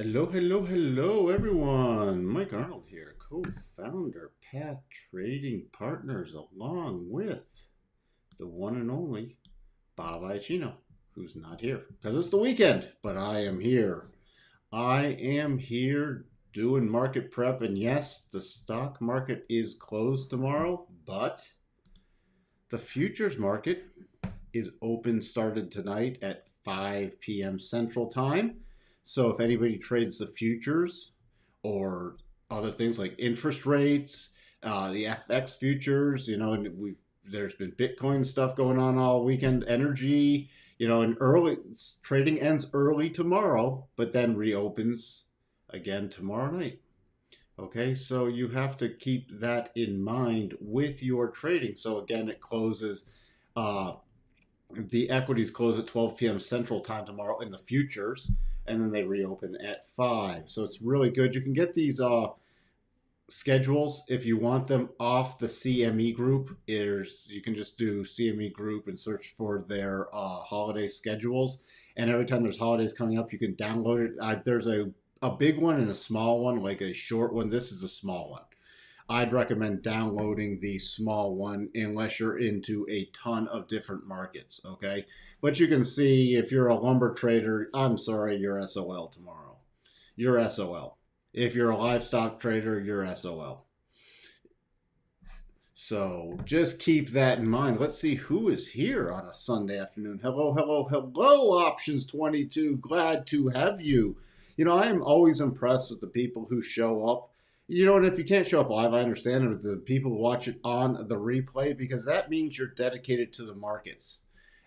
Hello, hello, hello, everyone. Mike Arnold here, co-founder, Path Trading Partners, along with the one and only Bob Iacino, who's not here because it's the weekend, but I am here. I am here doing market prep, and yes, the stock market is closed tomorrow, but the futures market is open, started tonight at 5 p.m. Central Time. So if anybody trades the futures or other things like interest rates, the FX futures, and there's been Bitcoin stuff going on all weekend, energy, and early trading ends early tomorrow, but then reopens again tomorrow night. Okay, so you have to keep that in mind with your trading. So again, it closes uh, the equities close at 12 p.m. Central Time tomorrow in the futures, and then they reopen at 5. So it's really good. You can get these schedules if you want them off the CME group. You can just do CME group and search for their holiday schedules. And every time there's holidays coming up, you can download it. There's a big one and a small one, like a short one. This is a small one. I'd recommend downloading the small one unless you're into a ton of different markets, okay? But you can see if you're a lumber trader, I'm sorry, you're SOL tomorrow. You're SOL. If you're a livestock trader, you're SOL. So just keep that in mind. Let's see who is here on a Sunday afternoon. Hello, hello, hello, Options 22. Glad to have you. I am always impressed with the people who show up. And if you can't show up live, I understand it. The people who watch it on the replay, because that means you're dedicated to the markets.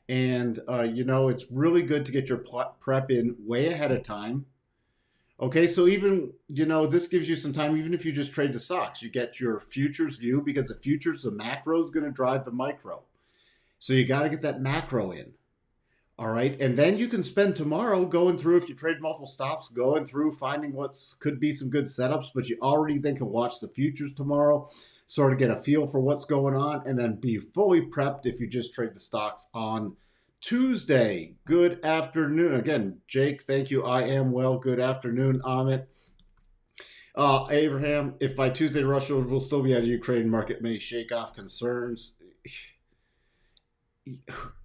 And, it's really good to get your prep in way ahead of time. Okay, so even, this gives you some time, even if you just trade the stocks, you get your futures view because the futures, the macro is going to drive the micro. So you got to get that macro in. All right. And then you can spend tomorrow going through, if you trade multiple stops, going through finding what's could be some good setups, but you already then can watch the futures tomorrow, sort of get a feel for what's going on, and then be fully prepped if you just trade the stocks on Tuesday. Good afternoon. Again, Jake, thank you. I am well. Good afternoon, Amit. Abraham, if by Tuesday Russia will still be out of Ukraine, market may shake off concerns.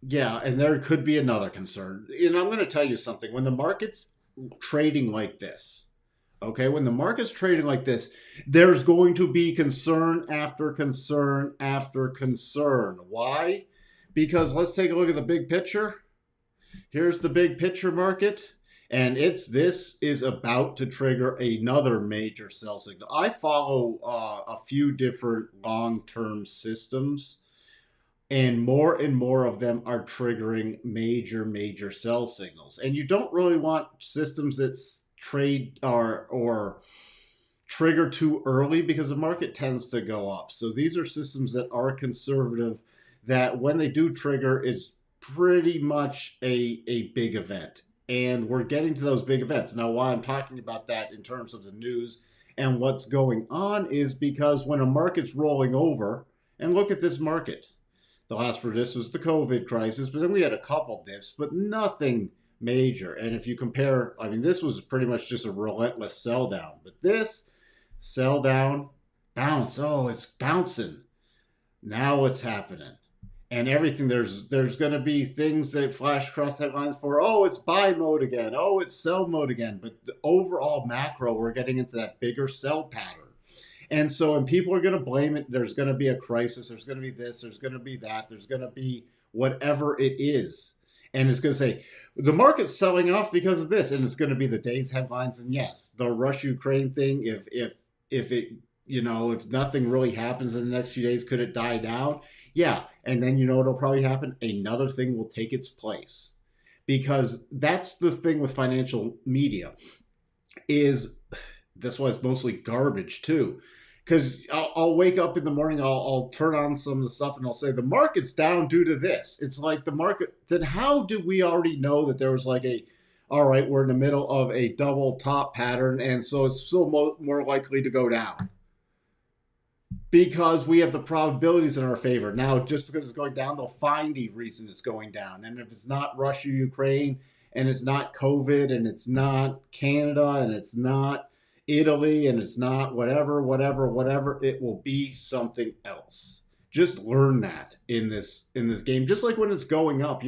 Yeah, and there could be another concern. I'm going to tell you something. When the market's trading like this, okay, when the market's trading like this, there's going to be concern after concern after concern. Why? Because let's take a look at the big picture. Here's the big picture market, and this is about to trigger another major sell signal. I follow a few different long-term systems, and more of them are triggering major sell signals. And you don't really want systems that trade or trigger too early because the market tends to go up. So these are systems that are conservative, that when they do trigger is pretty much a big event. And we're getting to those big events. Now, why I'm talking about that in terms of the news and what's going on is because when a market's rolling over, and look at this market. The last for this was the COVID crisis, but then we had a couple dips, but nothing major. And if you compare, this was pretty much just a relentless sell down. But this sell down, bounce. Oh, it's bouncing. Now what's happening? And everything, there's going to be things that flash across headlines for, oh, it's buy mode again. Oh, it's sell mode again. But the overall macro, we're getting into that bigger sell pattern. And so, and people are going to blame it. There's going to be a crisis. There's going to be this. There's going to be that. There's going to be whatever it is. And it's going to say, the market's selling off because of this. And it's going to be the day's headlines. And yes, the Russia-Ukraine thing, if it, if nothing really happens in the next few days, could it die down? Yeah. And then, what'll probably happen? Another thing will take its place. Because that's the thing with financial media is, that's why it's mostly garbage too. Because I'll wake up in the morning, I'll turn on some of the stuff and I'll say, the market's down due to this. It's like the market, then how did we already know that there was like all right, we're in the middle of a double top pattern and so it's still more likely to go down? Because we have the probabilities in our favor. Now, just because it's going down, they'll find a reason it's going down. And if it's not Russia, Ukraine, and it's not COVID, and it's not Canada, and it's not Italy, and it's not whatever. It will be something else. Just learn that in this game. Just like when it's going up,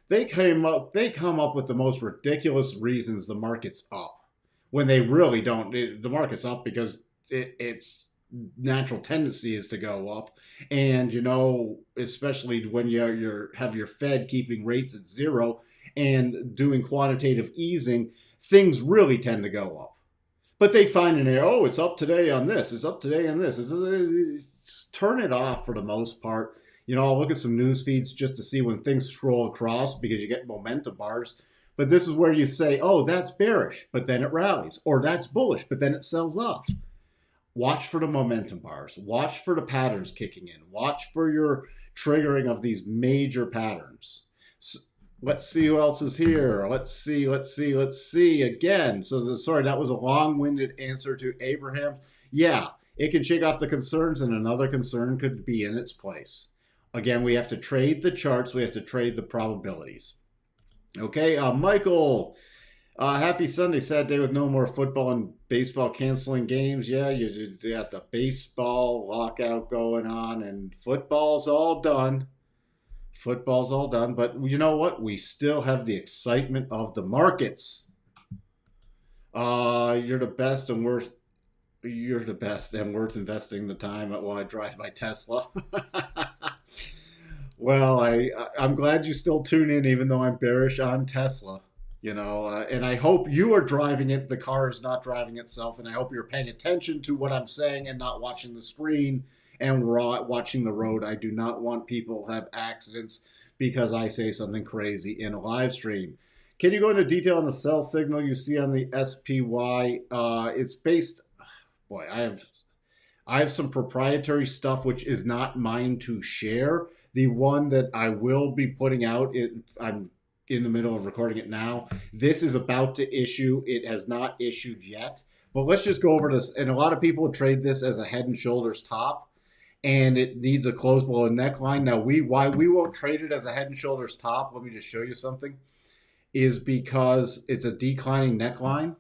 they come up with the most ridiculous reasons the market's up when they really don't. The market's up because it's natural tendency is to go up, and especially when you have your Fed keeping rates at zero and doing quantitative easing, things really tend to go up. But they find in there, oh, it's up today on this, it's up today on this. Turn it off for the most part. I'll look at some news feeds just to see when things scroll across because you get momentum bars. But this is where you say, oh, that's bearish, but then it rallies. Or that's bullish, but then it sells off. Watch for the momentum bars. Watch for the patterns kicking in. Watch for your triggering of these major patterns. So, let's see who else is here. Let's see again. So, sorry, that was a long-winded answer to Abraham. Yeah, it can shake off the concerns, and another concern could be in its place. Again, we have to trade the charts. We have to trade the probabilities. Okay, Michael, happy Sunday, sad day with no more football and baseball canceling games. Yeah, you got the baseball lockout going on, and football's all done. Football's all done, but you know what? We still have the excitement of the markets. You're the best and worth investing the time while I drive my Tesla. Well, I'm glad you still tune in, even though I'm bearish on Tesla. And I hope you are driving it. The car is not driving itself, and I hope you're paying attention to what I'm saying and not watching the screen and watching the road. I do not want people to have accidents because I say something crazy in a live stream. Can you go into detail on the sell signal you see on the SPY? It's based. Boy, I have some proprietary stuff which is not mine to share. The one that I will be putting out, I'm in the middle of recording it now. This is about to issue. It has not issued yet. But let's just go over this. And a lot of people trade this as a head and shoulders top, and it needs a close below neckline. Now, why we won't trade it as a head and shoulders top, let me just show you something, is because it's a declining neckline.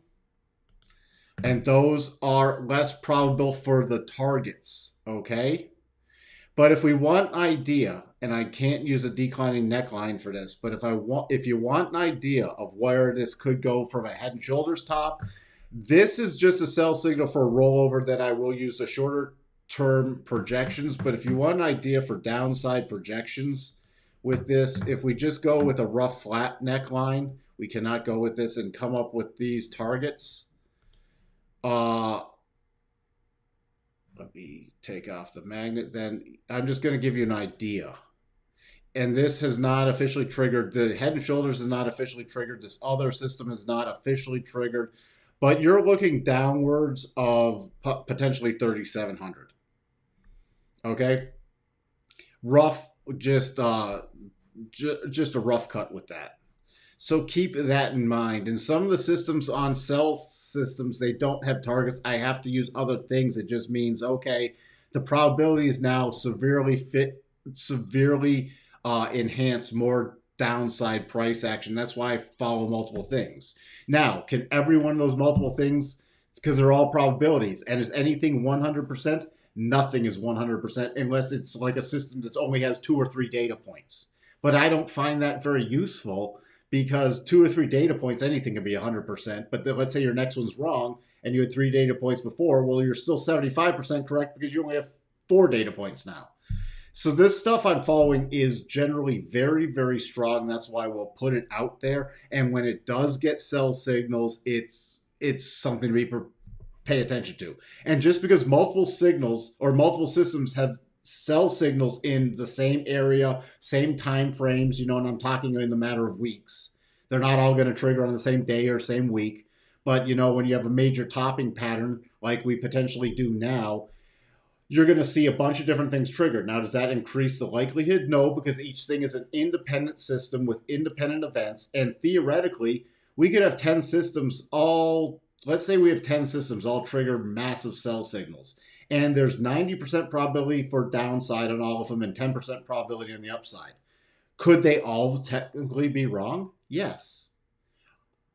And those are less probable for the targets, okay? But if we want an idea, and I can't use a declining neckline for this, but if you want an idea of where this could go from a head and shoulders top, this is just a sell signal for a rollover that I will use the shorter term projections. But if you want an idea for downside projections with this, if we just go with a rough flat neckline, we cannot go with this and come up with these targets. Let me take off the magnet. Then I'm just going to give you an idea. And this has not officially triggered. The head and shoulders is not officially triggered. This other system is not officially triggered. But you're looking downwards of potentially 3,700. Okay? Rough, just a rough cut with that. So keep that in mind. And some of the systems on sell systems, they don't have targets. I have to use other things. It just means, okay, the probability is now severely enhanced, more downside price action. That's why I follow multiple things. Now, can every one of those multiple things, because they're all probabilities, and is anything 100%? Nothing is 100% unless it's like a system that only has 2 or 3 data points. But I don't find that very useful, because 2 or 3 data points, anything can be 100%. But let's say your next one's wrong and you had 3 data points before. Well, you're still 75% correct because you only have 4 data points now. So this stuff I'm following is generally very, very strong. That's why we'll put it out there. And when it does get sell signals, it's something to pay attention to. And just because multiple signals or multiple systems have sell signals in the same area, same time frames, and I'm talking in the matter of weeks. They're not all going to trigger on the same day or same week. But, when you have a major topping pattern like we potentially do now, you're going to see a bunch of different things triggered. Now, does that increase the likelihood? No, because each thing is an independent system with independent events. And theoretically, we could have 10 systems let's say we have 10 systems all trigger massive sell signals. And there's 90% probability for downside on all of them and 10% probability on the upside. Could they all technically be wrong? Yes.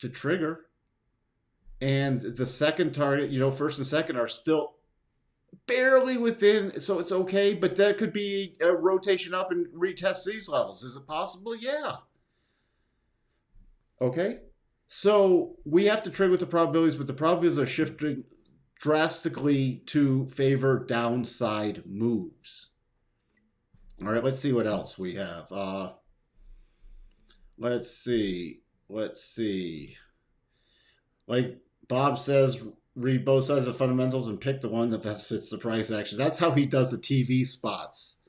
to trigger. And the second target, first and second are still barely within, so it's okay, but that could be a rotation up and retest these levels. Is it possible? Yeah. Okay. So we have to trade with the probabilities, but the probabilities are shifting drastically to favor downside moves. All right, let's see what else we have. Let's see. Like Bob says, read both sides of fundamentals and pick the one that best fits the price action. That's how he does the TV spots.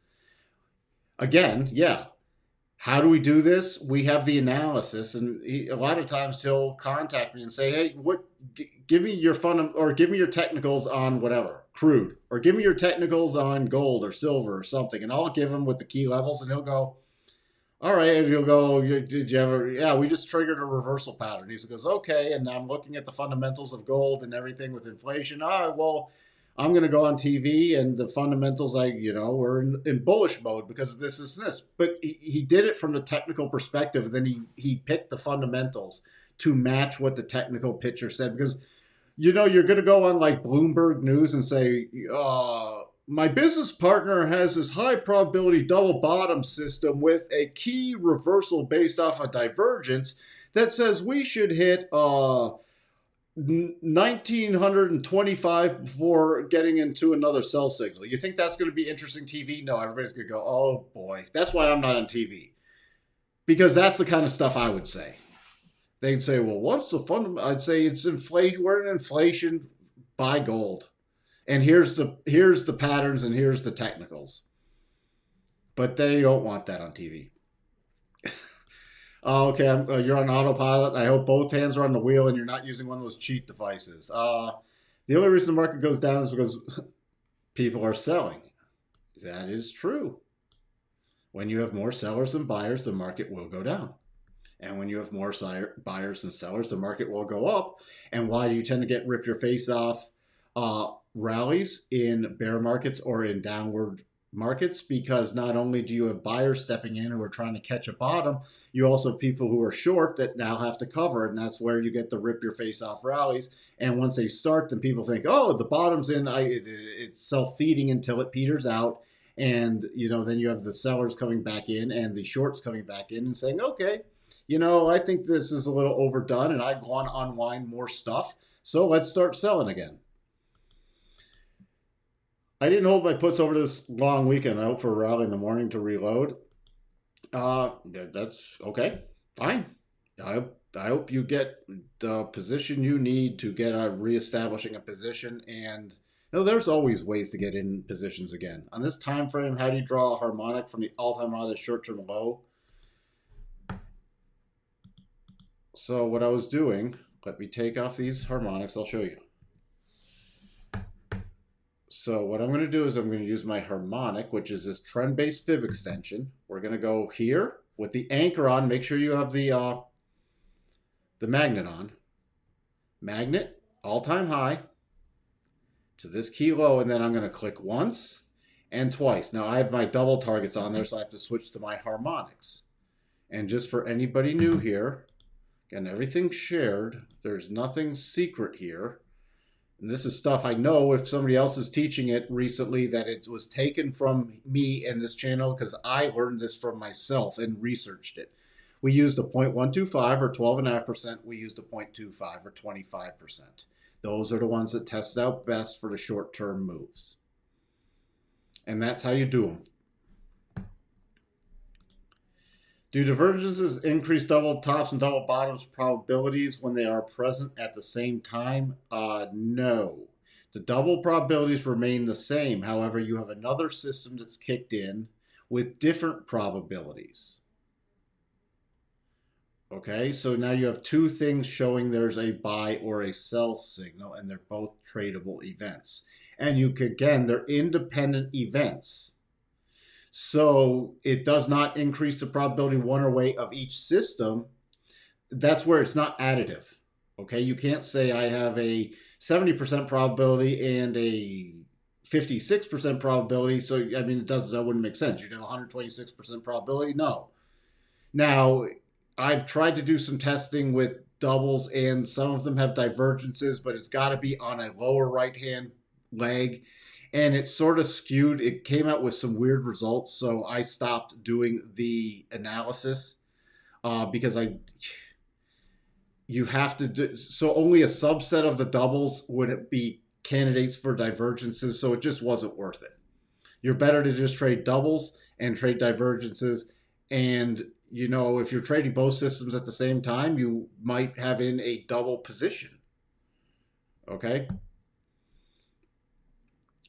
Again, yeah. How do we do this? We have the analysis, and a lot of times he'll contact me and say, "Hey, give me your or give me your technicals on whatever crude, or give me your technicals on gold or silver or something," and I'll give him with the key levels, and he'll go, "All right," and he'll go, "Did you ever? Yeah, we just triggered a reversal pattern." He goes, "Okay," and I'm looking at the fundamentals of gold and everything with inflation. Well, I'm going to go on TV and the fundamentals, we're in bullish mode because of this, this, and this. But he did it from the technical perspective. And then he picked the fundamentals to match what the technical picture said. Because, you're going to go on like Bloomberg News and say, my business partner has this high probability double bottom system with a key reversal based off a divergence that says we should hit 1925 before getting into another sell signal. You think that's going to be interesting TV? No, everybody's going to go, oh boy. That's why I'm not on TV. Because that's the kind of stuff I would say. They'd say, well, what's the fun? I'd say it's inflation. We're in inflation. Buy gold. And here's the patterns and here's the technicals. But they don't want that on TV. Okay, you're on autopilot. I hope both hands are on the wheel and you're not using one of those cheat devices. The only reason the market goes down is because people are selling. That is true. When you have more sellers than buyers, the market will go down. And when you have more buyers than sellers, the market will go up. And why do you tend to get rip your face off rallies in bear markets or in downward markets? Because not only do you have buyers stepping in who are trying to catch a bottom, you also have people who are short that now have to cover, and that's where you get the rip your face off rallies. And once they start, then people think, oh, the bottom's in, it's self-feeding until it peters out. And, then you have the sellers coming back in and the shorts coming back in and saying, okay, I think this is a little overdone and I want to unwind more stuff. So let's start selling again. I didn't hold my puts over this long weekend. I hope for a rally in the morning to reload. That's okay. Fine. I hope you get the position you need to get reestablishing a position. And there's always ways to get in positions again. On this time frame, how do you draw a harmonic from the all-time high to the short-term low? So what I was doing, let me take off these harmonics. I'll show you. So what I'm going to do is I'm going to use my harmonic, which is this trend-based fib extension. We're going to go here with the anchor on. Make sure you have the magnet on. Magnet, all-time high to this key low, and then I'm going to click once and twice. Now I have my double targets on there, so I have to switch to my harmonics. And just for anybody new here, again, everything's shared. There's nothing secret here. And this is stuff I know if somebody else is teaching it recently that it was taken from me and this channel because I learned this from myself and researched it. We used a 0.125 or 12.5%. We used a 0.25 or 25%. Those are the ones that test out best for the short-term moves. And that's how you do them. Do divergences increase double tops and double bottoms probabilities when they are present at the same time? No. The double probabilities remain the same. However, you have another system that's kicked in with different probabilities. Okay, so now you have two things showing there's a buy or a sell signal, and they're both tradable events. And they're independent events. So it does not increase the probability one way of each system. That's where it's not additive. Okay, you can't say I have a 70% probability and a 56% probability. So, that wouldn't make sense. You'd have 126% probability. No. Now, I've tried to do some testing with doubles, and some of them have divergences, but it's got to be on a lower right hand leg. And it sort of skewed. It came out with some weird results, so I stopped doing the analysis because you have to do so. Only a subset of the doubles would be candidates for divergences, so it just wasn't worth it. You're better to just trade doubles and trade divergences. And, if you're trading both systems at the same time, you might have in a double position. Okay.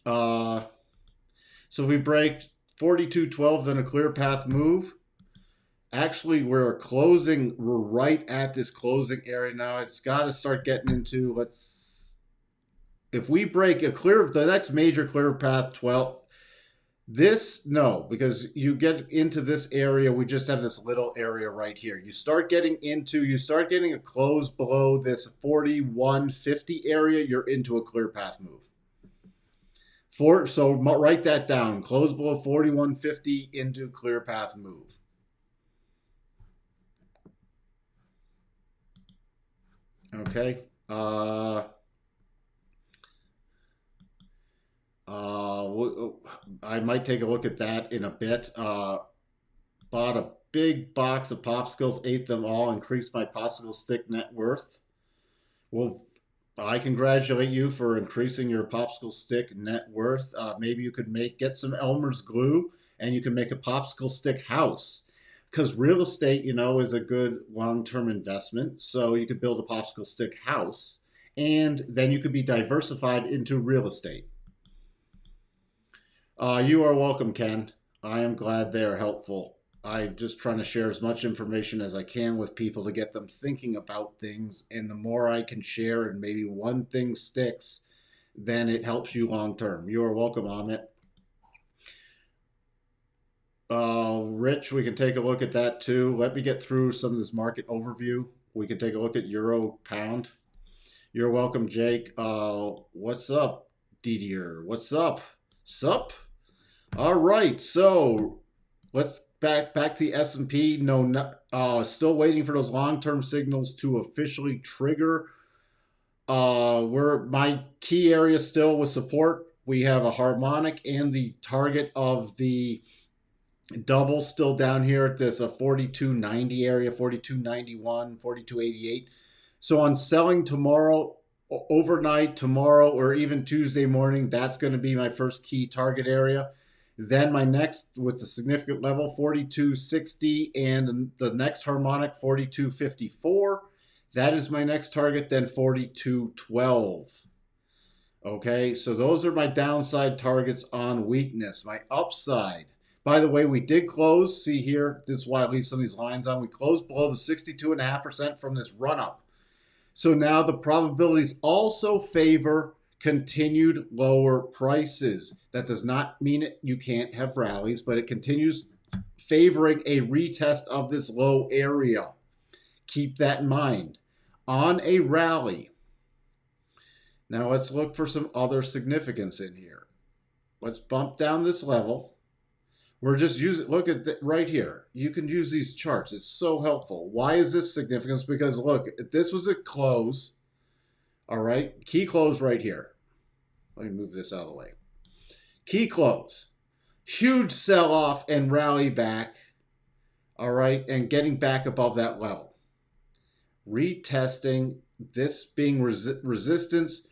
So if we break 42.12, then a clear path move. Actually, we're right at this closing area now. It's got to start getting into, if we break the next major clear path 12, no, because you get into this area, we just have this little area right here. You start getting a close below this 41.50 area, you're into a clear path move. So write that down. Close below 41.50 into clear path move. Okay. I might take a look at that in a bit. Bought a big box of popsicles, ate them all, increased my popsicle stick net worth. Well, I congratulate you for increasing your popsicle stick net worth. Maybe you could get some Elmer's glue and you can make a popsicle stick house. Because real estate, is a good long-term investment. So you could build a popsicle stick house and then you could be diversified into real estate. You are welcome, Ken. I am glad they are helpful. I'm just trying to share as much information as I can with people to get them thinking about things. And the more I can share and maybe one thing sticks, then it helps you long term. You are welcome, Amit. Rich, we can take a look at that too. Let me get through some of this market overview. We can take a look at Euro Pound. You're welcome, Jake. What's up, Didier? What's up? Sup? All right, so let's back to the S&P. Still waiting for those long-term signals to officially trigger. Where my key area still with support, we have a harmonic and the target of the double still down here at this 42.90 area, 42.91, 42.88. So on selling tomorrow, overnight, tomorrow, or even Tuesday morning, that's going to be my first key target area. Then my next, with the significant level, 42.60, and the next harmonic, 42.54. That is my next target, then 42.12. Okay, so those are my downside targets on weakness. My upside, by the way, we did close. See here, this is why I leave some of these lines on. We closed below the 62.5% from this run-up. So now the probabilities also favor continued lower prices. That does not mean you can't have rallies, but it continues favoring a retest of this low area. Keep that in mind. On a rally, now let's look for some other significance in here. Let's bump down this level. We're just using, look at right here. You can use these charts. It's so helpful. Why is this significant? Because look, this was a close. All right, key close right here. Let me move this out of the way. Key close. Huge sell-off and rally back. All right, and getting back above that level. Retesting, this being resistance,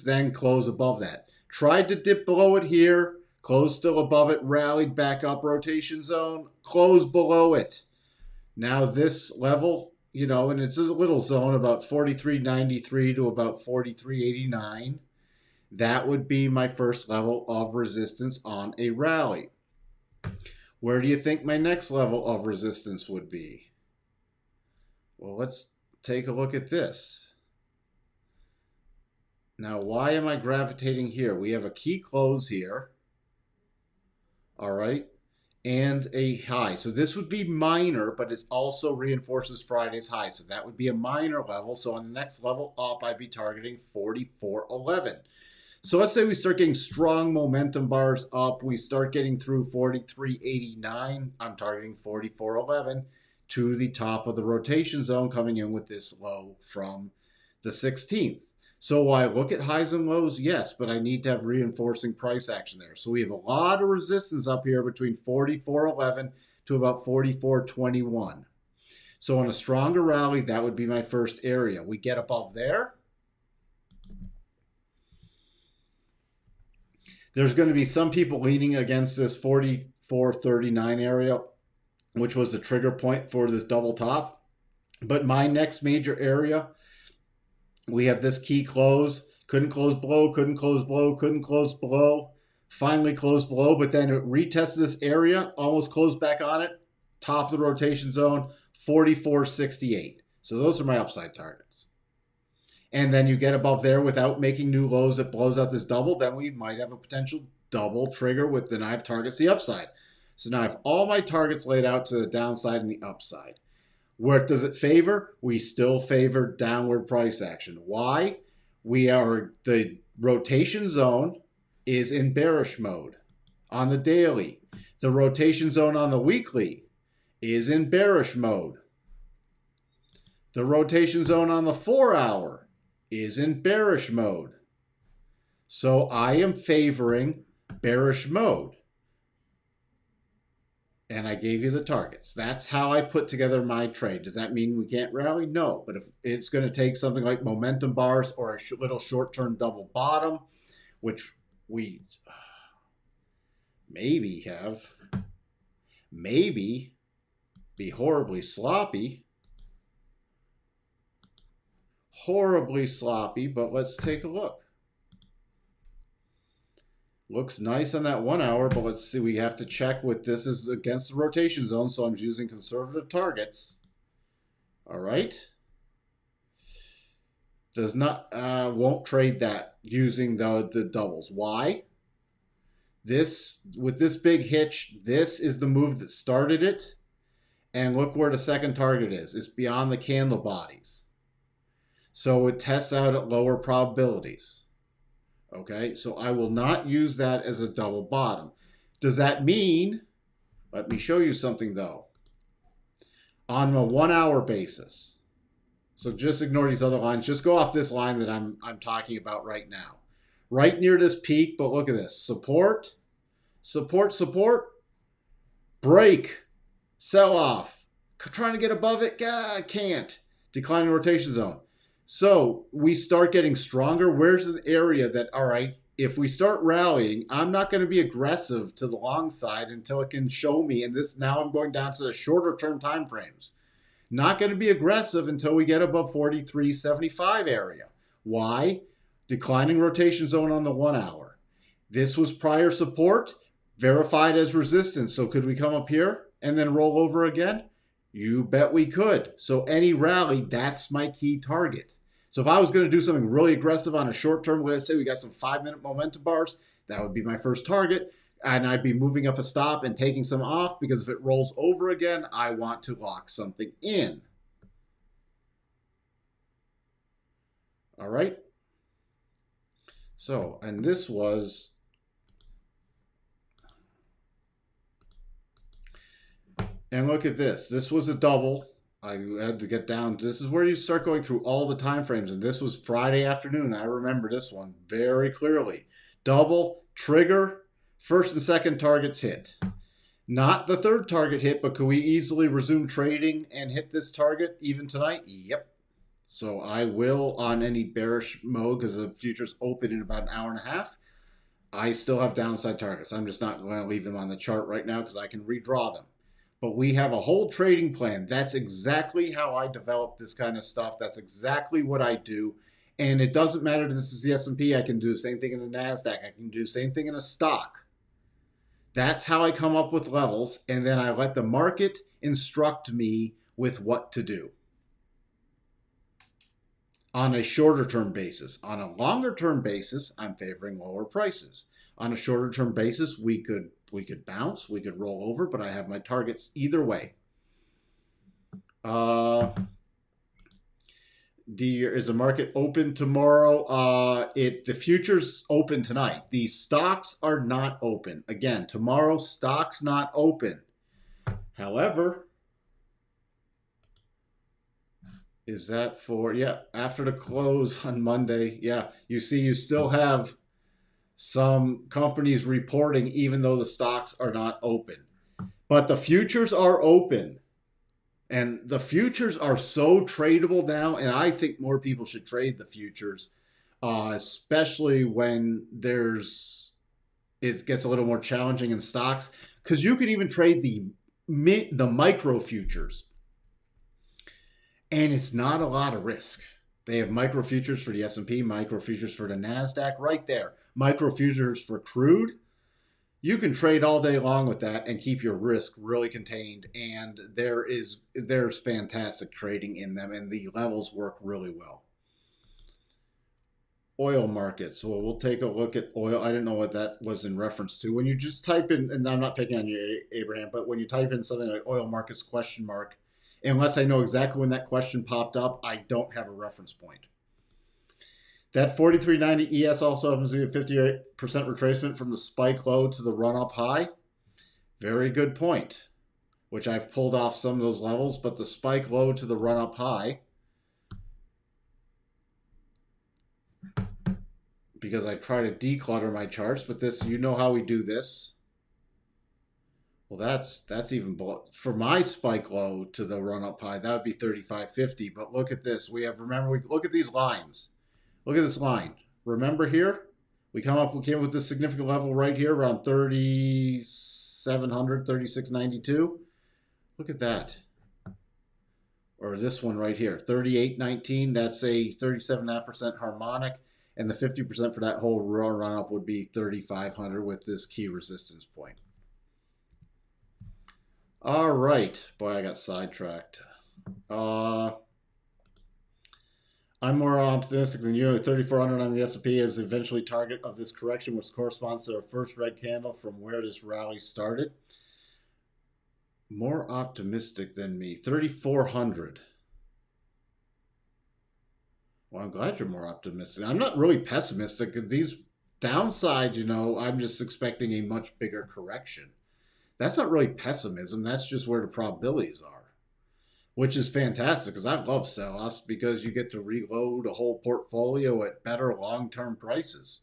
then close above that. Tried to dip below it here. Closed still above it, rallied back up rotation zone, closed below it. Now this level, and it's a little zone about 43.93 to about 43.89. That would be my first level of resistance on a rally. Where do you think my next level of resistance would be? Well, let's take a look at this. Now, why am I gravitating here? We have a key close here. All right, and a high. So this would be minor, but it also reinforces Friday's high. So that would be a minor level. So on the next level up, I'd be targeting 44.11. So let's say we start getting strong momentum bars up. We start getting through 43.89. I'm targeting 44.11. to the top of the rotation zone, coming in with this low from the 16th. So I look at highs and lows, yes, but I need to have reinforcing price action there. So we have a lot of resistance up here between 44.11 to about 44.21. So on a stronger rally, that would be my first area. We get above there. There's going to be some people leaning against this 44.39 area, which was the trigger point for this double top. But my next major area, we have this key close. Couldn't close below, couldn't close below, couldn't close below. Finally closed below, but then it retested this area, almost closed back on it. Top of the rotation zone, 44.68. So those are my upside targets. And then you get above there without making new lows that blows out this double, then we might have a potential double trigger with then I have targets the upside. So now I have all my targets laid out to the downside and the upside. What does it favor? We still favor downward price action. Why? The rotation zone is in bearish mode on the daily. The rotation zone on the weekly is in bearish mode. The rotation zone on the 4-hour is in bearish mode. So I am favoring bearish mode. And I gave you the targets. That's how I put together my trade. Does that mean we can't rally? No. But if it's going to take something like momentum bars or a little short-term double bottom, which we maybe have, maybe be horribly sloppy, but let's take a look. Looks nice on that 1 hour, but let's see. We have to check with this is against the rotation zone, so I'm using conservative targets. All right. Does not, won't trade that using the doubles. Why? With this big hitch, this is the move that started it. And look where the second target is. It's beyond the candle bodies. So it tests out at lower probabilities. Okay, so I will not use that as a double bottom. Does that mean, let me show you something though, on a 1 hour basis. So just ignore these other lines. Just go off this line that I'm talking about right now. Right near this peak, but look at this. Support, support, support, break, sell off. Trying to get above it, can't. Declining rotation zone. So we start getting stronger. Where's an area that, all right, if we start rallying, I'm not going to be aggressive to the long side until it can show me. And this now I'm going down to the shorter term time frames. Not going to be aggressive until we get above 43.75 area. Why? Declining rotation zone on the 1 hour. This was prior support, verified as resistance. So could we come up here and then roll over again? You bet we could. So any rally, that's my key target. So if I was going to do something really aggressive on a short term, let's say we got some 5-minute momentum bars, that would be my first target. And I'd be moving up a stop and taking some off because if it rolls over again, I want to lock something in. All right. So, and this was, and look at this. This was a double. I had to get down. This is where you start going through all the time frames. And this was Friday afternoon. I remember this one very clearly. Double, trigger, first and second targets hit. Not the third target hit, but could we easily resume trading and hit this target even tonight? Yep. So I will on any bearish mode because the future's open in about an hour and a half. I still have downside targets. I'm just not going to leave them on the chart right now because I can redraw them. But we have a whole trading plan. That's exactly how I develop this kind of stuff. That's exactly what I do. And it doesn't matter if this is the S&P. I can do the same thing in the NASDAQ. I can do the same thing in a stock. That's how I come up with levels. And then I let the market instruct me with what to do. On a shorter term basis. On a longer term basis, I'm favoring lower prices. On a shorter term basis, we could bounce, we could roll over, but I have my targets either way. Is the market open tomorrow? The future's open tonight. The stocks are not open. Again, tomorrow, stocks not open. However, Is that for, yeah, after the close on Monday? Yeah, you see, you still have some companies reporting even though the stocks are not open. But the futures are open. And the futures are so tradable now. And I think more people should trade the futures, especially when it gets a little more challenging in stocks. Because you can even trade the micro futures, and it's not a lot of risk. They have micro futures for the S&P, micro futures for the Nasdaq, right there. Micro futures for crude. You can trade all day long with that and keep your risk really contained. And there's fantastic trading in them, and the levels work really well. Oil markets. Well, we'll take a look at oil. I didn't know what that was in reference to. When you just type in, and I'm not picking on you, Abraham, but when you type in something like oil markets question mark, unless I know exactly when that question popped up, I don't have a reference point. That 43.90 ES also happens to be a 58% retracement from the spike low to the run up high. Very good point, which I've pulled off some of those levels, but the spike low to the run up high, because I try to declutter my charts, but this, you know how we do this. Well, that's even below. For my spike low to the run up high, that would be 35.50. But look at this. We look at these lines. Look at this line. Remember here? We came up with this significant level right here around 3,700, 36.92. Look at that. Or this one right here, 38.19. That's a 37.5% harmonic. And the 50% for that whole run up would be 3,500 with this key resistance point. All right. Boy, I got sidetracked. I'm more optimistic than you. 3,400 on the S&P is eventually target of this correction, which corresponds to the first red candle from where this rally started. More optimistic than me. 3,400. Well, I'm glad you're more optimistic. I'm not really pessimistic. These downsides, I'm just expecting a much bigger correction. That's not really pessimism. That's just where the probabilities are, which is fantastic because I love sell-offs because you get to reload a whole portfolio at better long-term prices.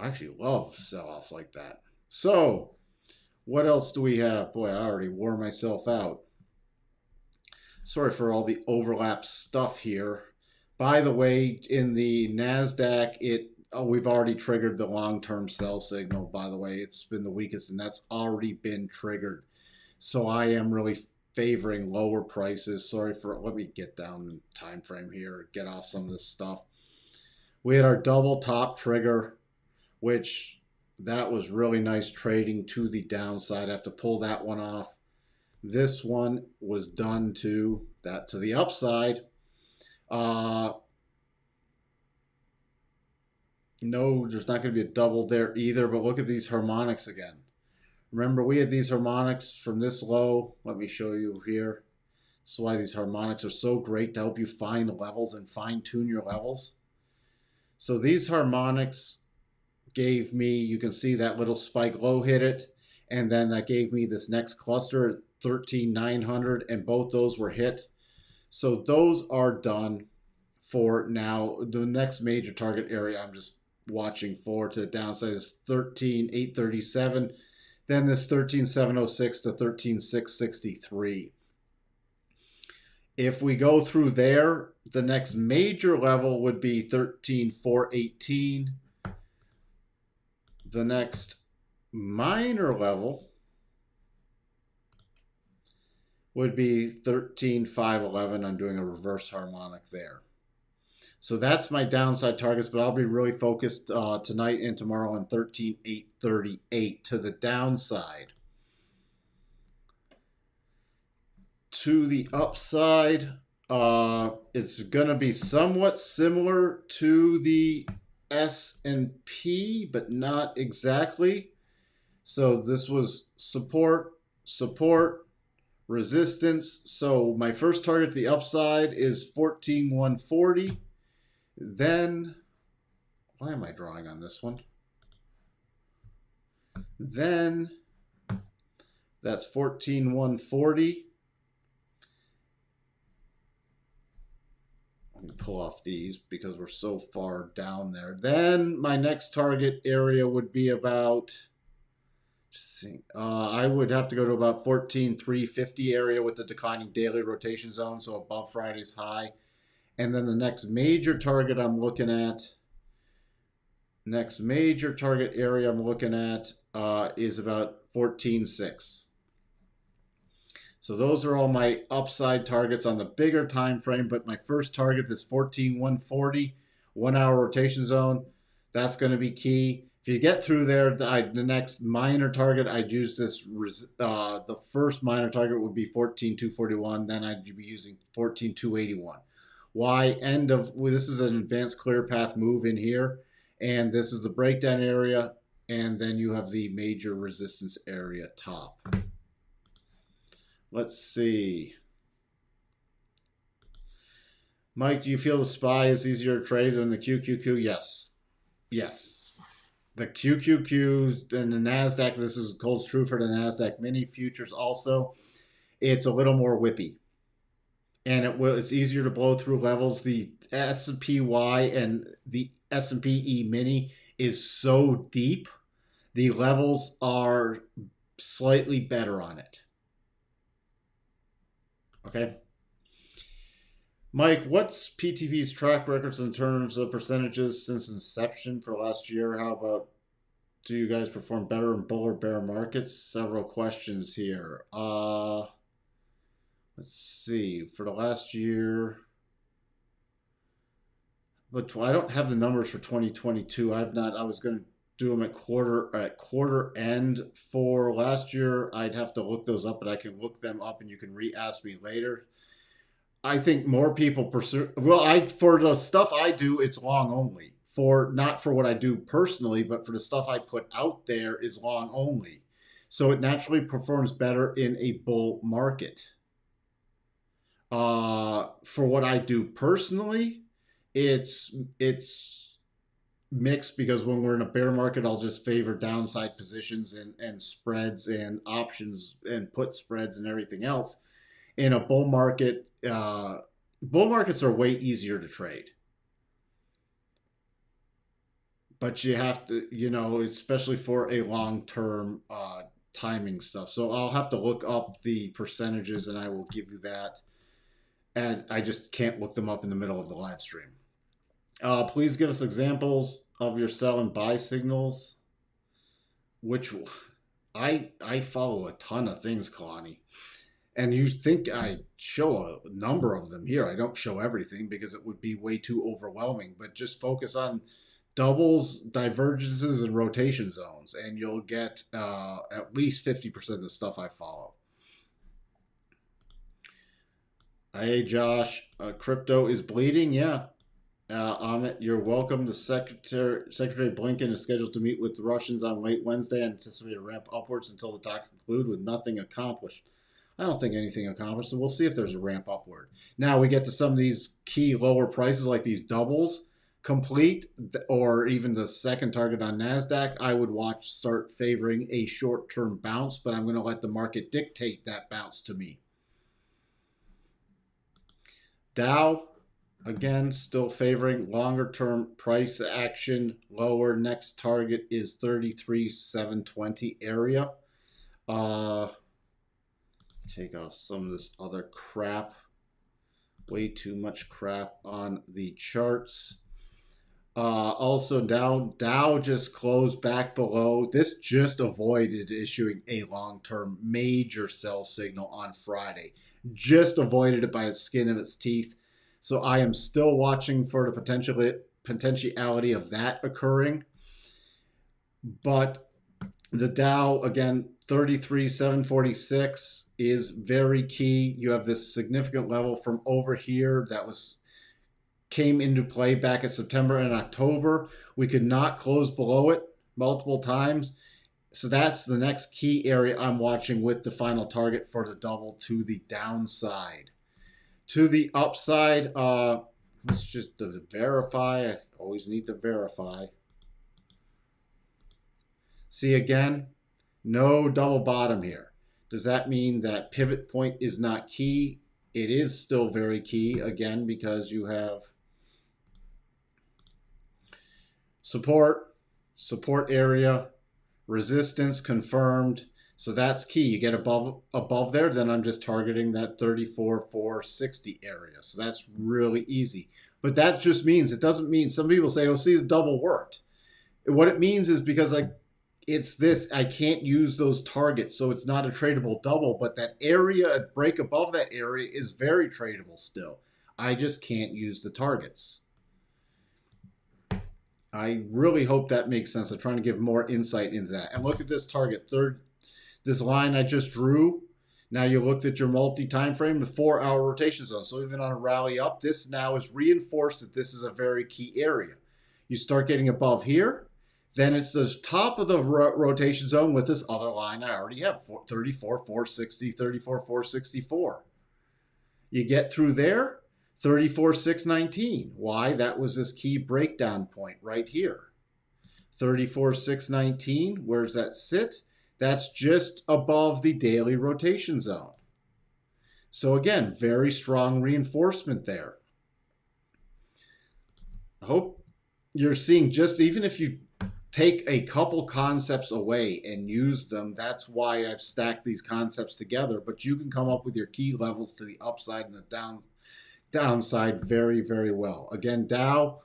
I actually love sell-offs like that. So, what else do we have? Boy, I already wore myself out. Sorry for all the overlap stuff here. By the way, in the NASDAQ, we've already triggered the long-term sell signal, by the way. It's been the weakest, and that's already been triggered. So I am really favoring lower prices. Let me get down the time frame here, get off some of this stuff. We had our double top trigger, which that was really nice trading to the downside. I have to pull that one off. This one was done to the upside. No, there's not going to be a double there either, but look at these harmonics again. Remember, we had these harmonics from this low. Let me show you here. That's why these harmonics are so great to help you find levels and fine-tune your levels. So these harmonics gave me, you can see that little spike low hit it, and then that gave me this next cluster at 13,900, and both those were hit. So those are done for now. The next major target area I'm just watching for to the downside is 13,837. Then this 13,706 to 13,663. If we go through there, the next major level would be 13,418. The next minor level would be 13,511. I'm doing a reverse harmonic there. So that's my downside targets, but I'll be really focused tonight and tomorrow on 13,838 to the downside. To the upside, it's going to be somewhat similar to the S&P, but not exactly. So this was support, resistance. So my first target to the upside is 14,140. Then, why am I drawing on this one? Then, that's 14,140. Let me pull off these because we're so far down there. Then my next target area would be about, I would have to go to about 14,350 area with the declining daily rotation zone, so above Friday's high. And then the next major target I'm looking at, is about 14.6. So those are all my upside targets on the bigger time frame. But my first target, this 14,140, 1 hour rotation zone, that's going to be key. If you get through there, the next minor target, I'd use this. The first minor target would be 14,241. Then I'd be using 14,281. Why? This is an advanced clear path move in here. And this is the breakdown area. And then you have the major resistance area top. Let's see. Mike, do you feel the SPY is easier to trade than the QQQ? Yes. Yes. The QQQs and the NASDAQ, this holds true for the NASDAQ mini futures also. It's a little more whippy. And it's easier to blow through levels. The S&P-Y and the S&P-E mini is so deep. The levels are slightly better on it. Okay. Mike, what's PTP's track records in terms of percentages since inception for last year? How about, do you guys perform better in bull or bear markets? Several questions here. Let's see. For the last year, but I don't have the numbers for 2022. I was going to do them at quarter end for last year. I'd have to look those up, but I can look them up and you can re-ask me later. I think more people pursue. Well, for the stuff I do, it's long only. Not for what I do personally, but for the stuff I put out there is long only. So it naturally performs better in a bull market. For what I do personally, it's mixed, because when we're in a bear market, I'll just favor downside positions and spreads and options and put spreads and everything else. In a bull market, bull markets are way easier to trade. But you have to, especially for a long-term timing stuff. So I'll have to look up the percentages and I will give you that. And I just can't look them up in the middle of the live stream. Please give us examples of your sell and buy signals. Which I follow a ton of things, Kalani. And you think I show a number of them here. I don't show everything because it would be way too overwhelming. But just focus on doubles, divergences, and rotation zones. And you'll get at least 50% of the stuff I follow. Hey, Josh. Crypto is bleeding? Yeah. Amit, you're welcome. The Secretary Blinken is scheduled to meet with the Russians on late Wednesday and anticipate a ramp upwards until the talks conclude with nothing accomplished. I don't think anything accomplished, so we'll see if there's a ramp upward. Now we get to some of these key lower prices like these doubles complete, or even the second target on NASDAQ. I would start favoring a short-term bounce, but I'm going to let the market dictate that bounce to me. Dow, again, still favoring longer-term price action lower. Next target is 33,720 area. Take off some of this other crap. Way too much crap on the charts. Also, Dow just closed back below. This just avoided issuing a long-term major sell signal on Friday. Just avoided it by the skin of its teeth. So I am still watching for the potentiality of that occurring. But the Dow, again, 33,746 is very key. You have this significant level from over here that came into play back in September and October. We could not close below it multiple times. So that's the next key area I'm watching, with the final target for the double to the downside. To the upside, let's just verify. I always need to verify. See, again, no double bottom here. Does that mean that pivot point is not key? it is still very key, again, because you have support, support area, resistance confirmed. So that's key. You get above there, then I'm just targeting that 34,460 area. So that's really easy. But that just means, it doesn't mean, some people say, oh, see, the double worked. What it means is because it's this, I can't use those targets, so it's not a tradable double, but that area, a break above that area is very tradable still. I just can't use the targets. I really hope that makes sense. I'm trying to give more insight into that. And look at this target, this line I just drew. Now you looked at your multi-time frame, the 4-hour rotation zone. So even on a rally up, this now is reinforced that this is a very key area. You start getting above here, then it's the top of the rotation zone with this other line I already have, 34,460, 34,464. You get through there, 34,619. Why? That was this key breakdown point right here. 34,619, where does that sit? That's just above the daily rotation zone. So again, very strong reinforcement there. I hope you're seeing, just even if you take a couple concepts away and use them, that's why I've stacked these concepts together, but you can come up with your key levels to the upside and the downside very, very well. Again, Dow,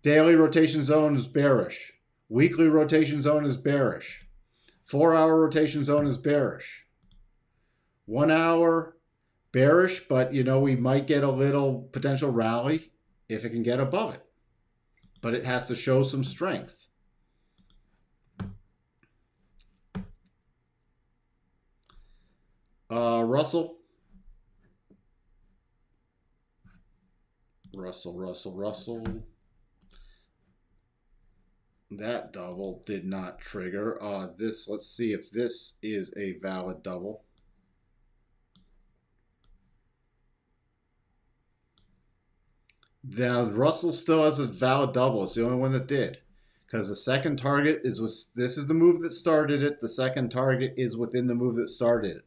daily rotation zone is bearish. Weekly rotation zone is bearish. 4-hour rotation zone is bearish. 1 hour, bearish, but we might get a little potential rally if it can get above it. But it has to show some strength. Russell. That double did not trigger. Let's see if this is a valid double. Now, Russell still has a valid double. It's the only one that did. Because the second target is this is the move that started it. The second target is within the move that started it.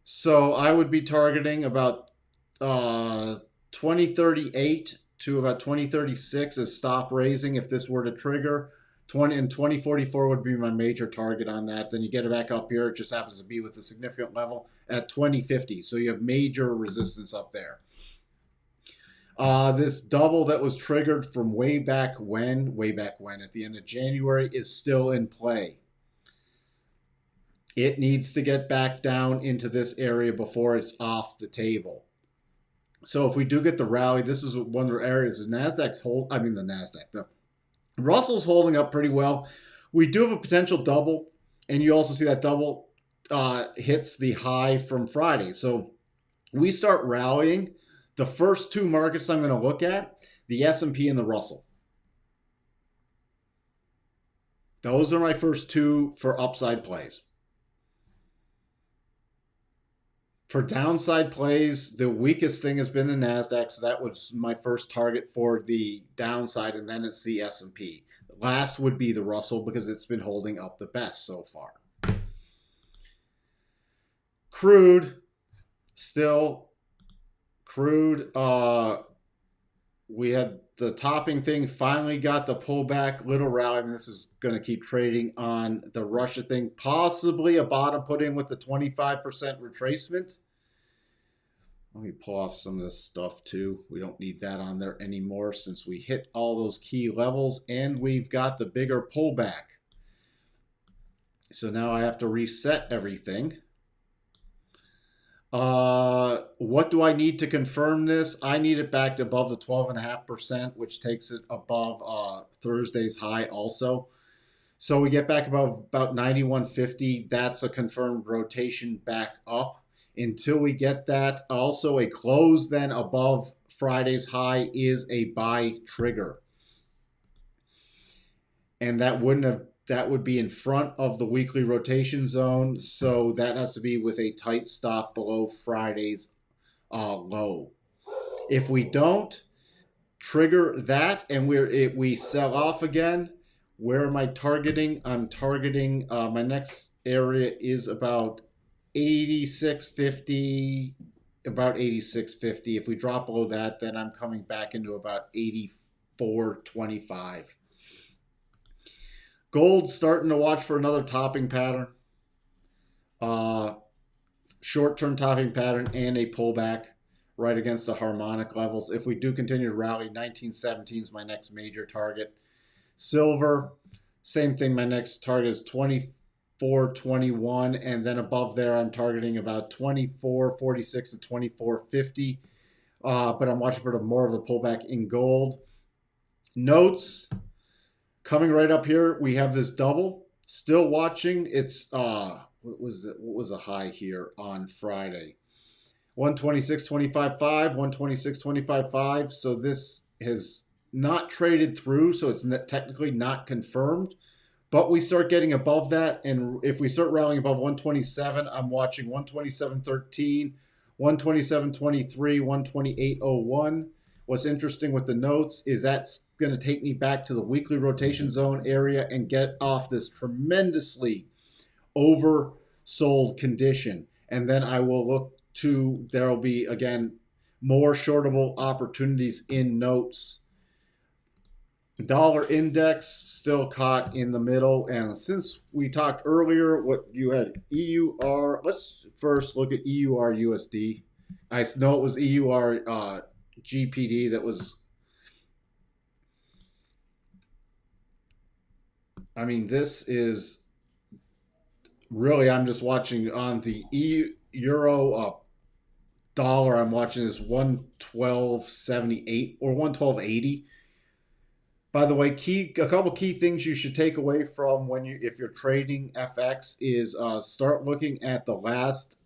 So I would be targeting about 2038 to about 2036 as stop raising if this were to trigger. 2044 would be my major target on that. Then you get it back up here. It just happens to be with a significant level at 2050. So you have major resistance up there. This double that was triggered from way back when, at the end of January, is still in play. It needs to get back down into this area before it's off the table. So if we do get the rally, this is one of the areas. The Russell's holding up pretty well. We do have a potential double, and you also see that double hits the high from Friday. So we start rallying. The first two markets I'm going to look at, the S&P and the Russell. Those are my first two for upside plays. For downside plays, the weakest thing has been the NASDAQ, so that was my first target for the downside, and then it's the S&P. Last would be the Russell because it's been holding up the best so far. Crude, still crude. We had the topping thing, finally got the pullback, little rally. I mean, this is going to keep trading on the Russia thing. Possibly a bottom put in with the 25% retracement. Let me pull off some of this stuff too. We don't need that on there anymore since we hit all those key levels and we've got the bigger pullback. So now I have to reset everything. What do I need to confirm this? I need it back to above the 12.5%, which takes it above Thursday's high also. So we get back above about 91.50. That's a confirmed rotation back up. Until we get that, also a close then above Friday's high is a buy trigger. And that would be in front of the weekly rotation zone. So that has to be with a tight stop below Friday's low. If we don't trigger that and we sell off again, where am I targeting? I'm targeting my next area is about 86.50 about 86.50. If we drop below that, then I'm coming back into about 84.25. Gold starting to watch for another topping pattern. Uh, Short-term topping pattern and a pullback right against the harmonic levels. If we do continue to rally, 1917 is my next major target. Silver, same thing. My next target is 24.21, and then above there, I'm targeting about 24.46 to 24.50. But I'm watching for more of the pullback in gold. Notes coming right up here. We have this double. Still watching. It's what was the high here on Friday? 126.25.5, 126.25.5. So this has not traded through, so it's technically not confirmed. But we start getting above that, and if we start rallying above 127, I'm watching 127.13, 127.23, 128.01. What's interesting with the notes is that's going to take me back to the weekly rotation zone area and get off this tremendously oversold condition. And then I will look to, there will be, again, more shortable opportunities in notes. Dollar index still caught in the middle. And since we talked earlier, what you had EUR, let's first look at EUR USD. I know it was EUR GPD that was, I mean, this is really, I'm just watching on the euro dollar. I'm watching this 112.78 or 112.80. By the way, a couple key things you should take away from if you're trading FX is start looking at the last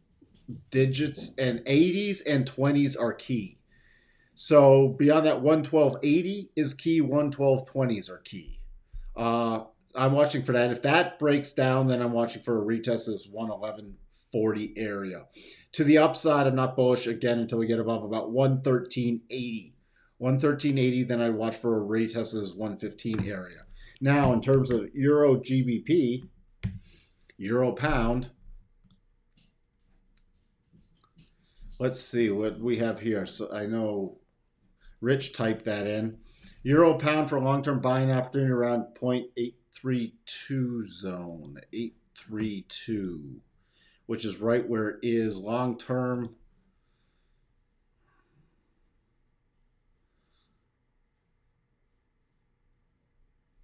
digits, and 80s and 20s are key. So beyond that, 112.80 is key. 112.20s are key. I'm watching for that. If that breaks down, then I'm watching for a retest of this 111.40 area. To the upside, I'm not bullish again until we get above about 113.80. 113.80, then I'd watch for a retest of this 115 area. Now, in terms of Euro GBP, Euro Pound, let's see what we have here. So I know Rich typed that in. Euro Pound for long-term buying opportunity around 0.832 zone, 832, which is right where it is long-term.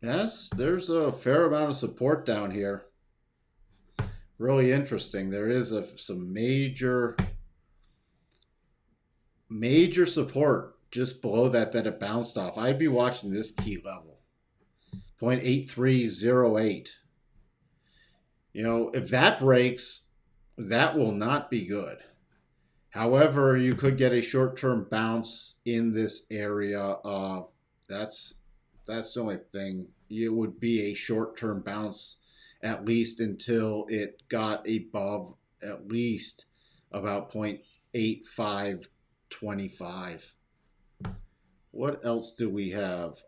Yes, there's a fair amount of support down here. Really interesting. There is some major support just below that it bounced off. I'd be watching this key level, 0.8308. You know, if that breaks, that will not be good. However, you could get a short-term bounce in this area. That's the only thing. It would be a short-term bounce at least until it got above at least about 0.8525. What else do we have?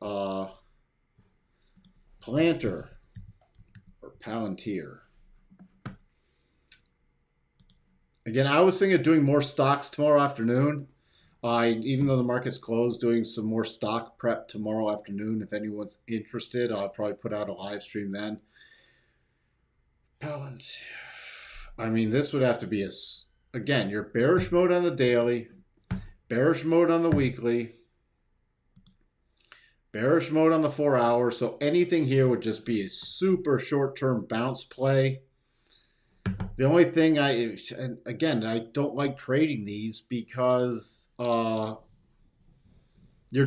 Planter or Palantir. Again, I was thinking of doing more stocks tomorrow afternoon. Even though the market's closed, doing some more stock prep tomorrow afternoon. If anyone's interested, I'll probably put out a live stream then. Palantir. I mean, this would have to be again, you're bearish mode on the daily, bearish mode on the weekly, bearish mode on the 4 hour. So anything here would just be a super short-term bounce play. The only thing I don't like trading these because you're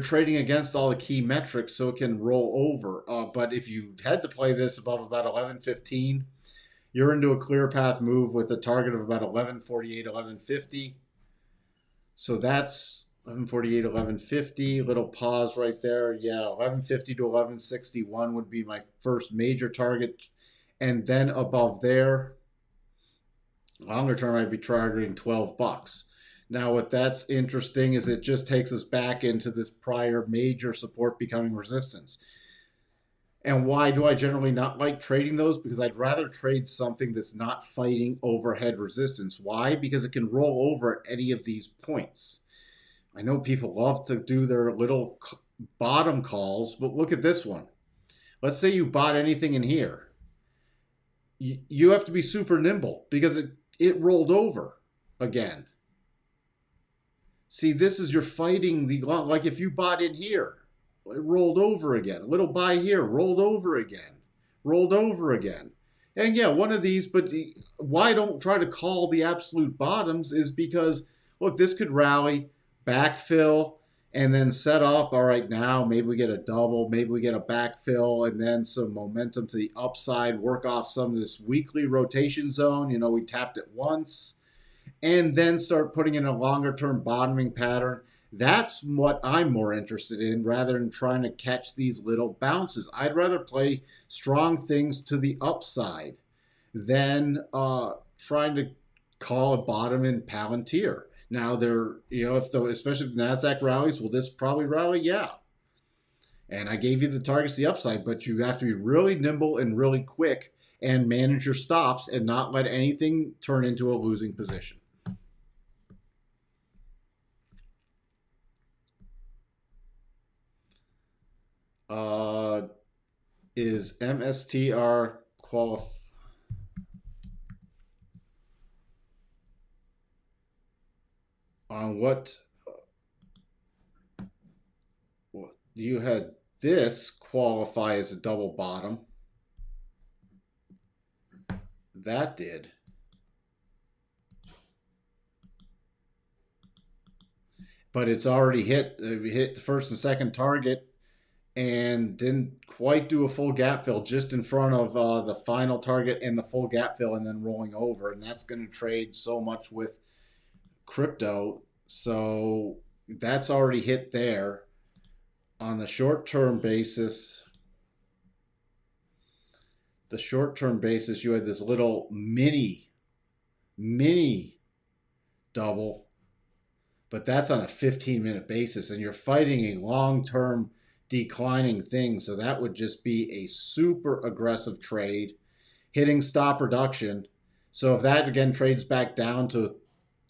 trading against all the key metrics, so it can roll over. But if you had to play this above about 11.15, you're into a clear path move with a target of about 11.48, 11.50. So that's 11.48, 11.50. Little pause right there. Yeah, 11.50 to 11.61 would be my first major target. And then above there, longer term, I'd be targeting $12. Now, what that's interesting is it just takes us back into this prior major support becoming resistance. And why do I generally not like trading those? Because I'd rather trade something that's not fighting overhead resistance. Why? Because it can roll over at any of these points. I know people love to do their little bottom calls, but look at this one. Let's say you bought anything in here. You have to be super nimble because it rolled over again. See, this is you're fighting the long. Like if you bought in here, it rolled over again. A little buy here, rolled over again, rolled over again. And yeah, one of these, but why don't try to call the absolute bottoms is because, look, this could rally, backfill, and then set up. All right, now maybe we get a double, maybe we get a backfill, and then some momentum to the upside, work off some of this weekly rotation zone. You know, we tapped it once and then start putting in a longer term bottoming pattern. That's what I'm more interested in rather than trying to catch these little bounces. I'd rather play strong things to the upside than trying to call a bottom in Palantir. Now, if especially if NASDAQ rallies, will this probably rally? Yeah. And I gave you the targets, the upside, but you have to be really nimble and really quick and manage your stops and not let anything turn into a losing position. Is MSTR qualify? On what you had this qualify as a double bottom. That did. But it's already hit the first and second target and didn't quite do a full gap fill just in front of the final target and the full gap fill and then rolling over. And that's going to trade so much with crypto. So that's already hit there. On the short-term basis, you had this little mini double, but that's on a 15-minute basis, and you're fighting a long-term declining thing. So that would just be a super aggressive trade, hitting stop reduction. So if that again trades back down to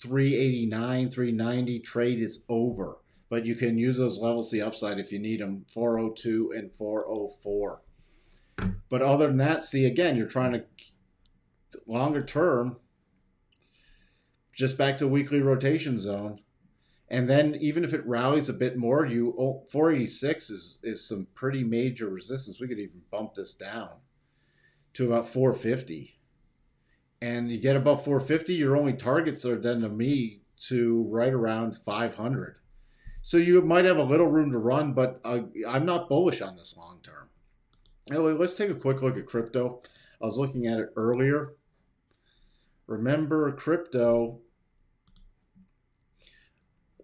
389, 390, trade is over. But you can use those levels to the upside if you need them, 402 and 404. But other than that, see, again, you're trying to longer term, just back to weekly rotation zone. And then even if it rallies a bit more, 486 is some pretty major resistance. We could even bump this down to about 450. And you get above 450, your only targets are then to me to right around 500. So you might have a little room to run, but I'm not bullish on this long term. Anyway, let's take a quick look at crypto. I was looking at it earlier. Remember, crypto,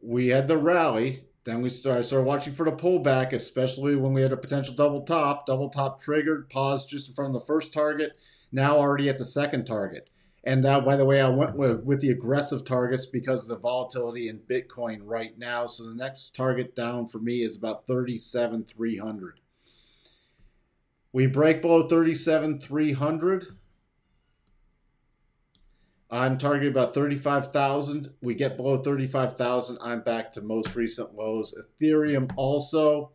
we had the rally. Then we started watching for the pullback, especially when we had a potential double top. Double top triggered, paused just in front of the first target. Now already at the second target. And now, by the way, I went with the aggressive targets because of the volatility in Bitcoin right now. So the next target down for me is about 37,300. We break below 37,300. I'm targeting about 35,000. We get below 35,000. I'm back to most recent lows. Ethereum also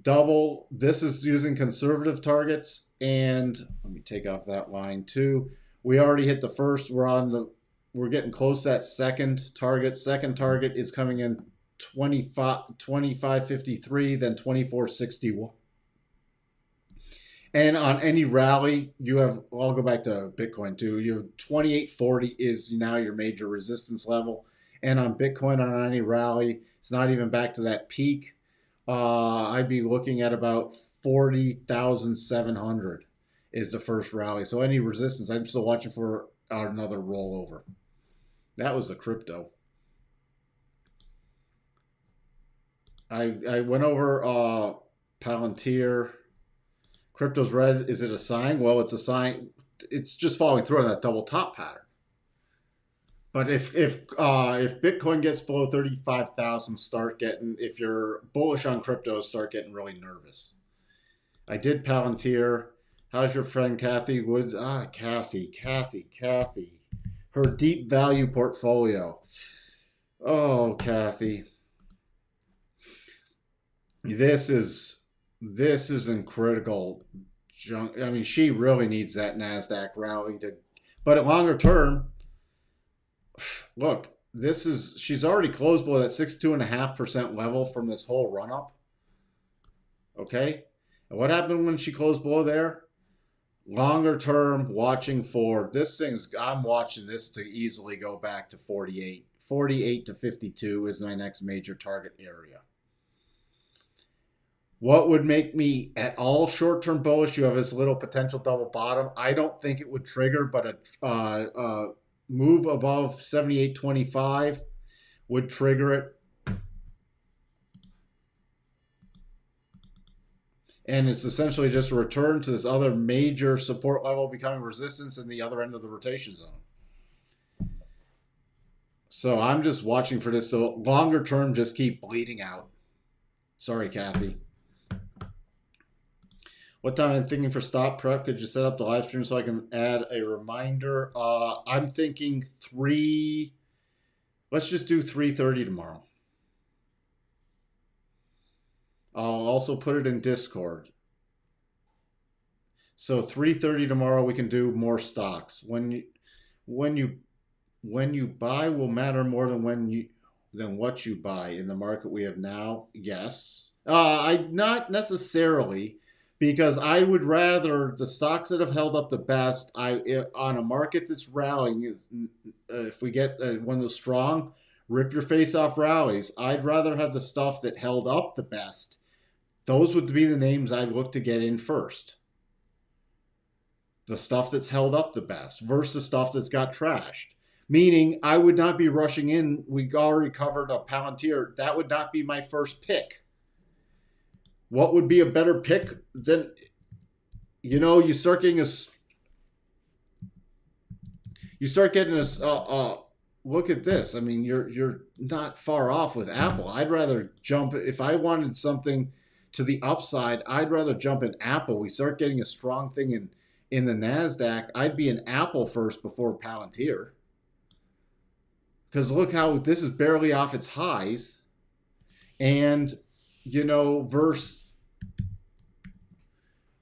double. This is using conservative targets. And let me take off that line too. We already hit the first. We're getting close to that second target. Second target is coming in 25.53, then 24.61. And on any rally, you have, I'll go back to Bitcoin too. You have 28.40 is now your major resistance level. And on Bitcoin, on any rally, it's not even back to that peak. I'd be looking at about 40,700 is the first rally. So any resistance, I'm still watching for another rollover. That was the crypto. I went over Palantir. Crypto's red. Is it a sign? Well, it's a sign. It's just following through on that double top pattern. But if Bitcoin gets below 35,000, if you're bullish on crypto, start getting really nervous. I did Palantir. How's your friend Kathy Woods? Ah, Kathy. Her deep value portfolio. Oh, Kathy. This is this is in critical junk. I mean, she really needs that Nasdaq rally to. But at longer term, look, this is she's already closed below that 62.5% level from this whole run up. Okay, and what happened when she closed below there? Longer term, watching for this thing's. I'm watching this to easily go back to 48. 48 to 52 is my next major target area. What would make me at all short-term bullish? You have this little potential double bottom. I don't think it would trigger, but a move above 78.25 would trigger it. And it's essentially just a return to this other major support level becoming resistance in the other end of the rotation zone. So I'm just watching for this to longer term just keep bleeding out. Sorry, Kathy. What time I'm thinking for stop prep? Could you set up the live stream so I can add a reminder? I'm thinking 3. Let's just do 3:30 tomorrow. I'll also put it in Discord. So 3:30 tomorrow we can do more stocks. When you buy will matter more than what you buy in the market we have now. Yes. I not necessarily, because I would rather the stocks that have held up the best. On a market that's rallying, if we get one of those strong rip your face off rallies, I'd rather have the stuff that held up the best. Those would be the names I'd look to get in first. The stuff that's held up the best versus stuff that's got trashed. Meaning, I would not be rushing in. We already covered a Palantir. That would not be my first pick. What would be a better pick than, you start getting a look at this. I mean, you're not far off with Apple. I'd rather jump if I wanted something to the upside. I'd rather jump in Apple. We start getting a strong thing in the Nasdaq. I'd be in Apple first before Palantir. Because look how this is barely off its highs. And, versus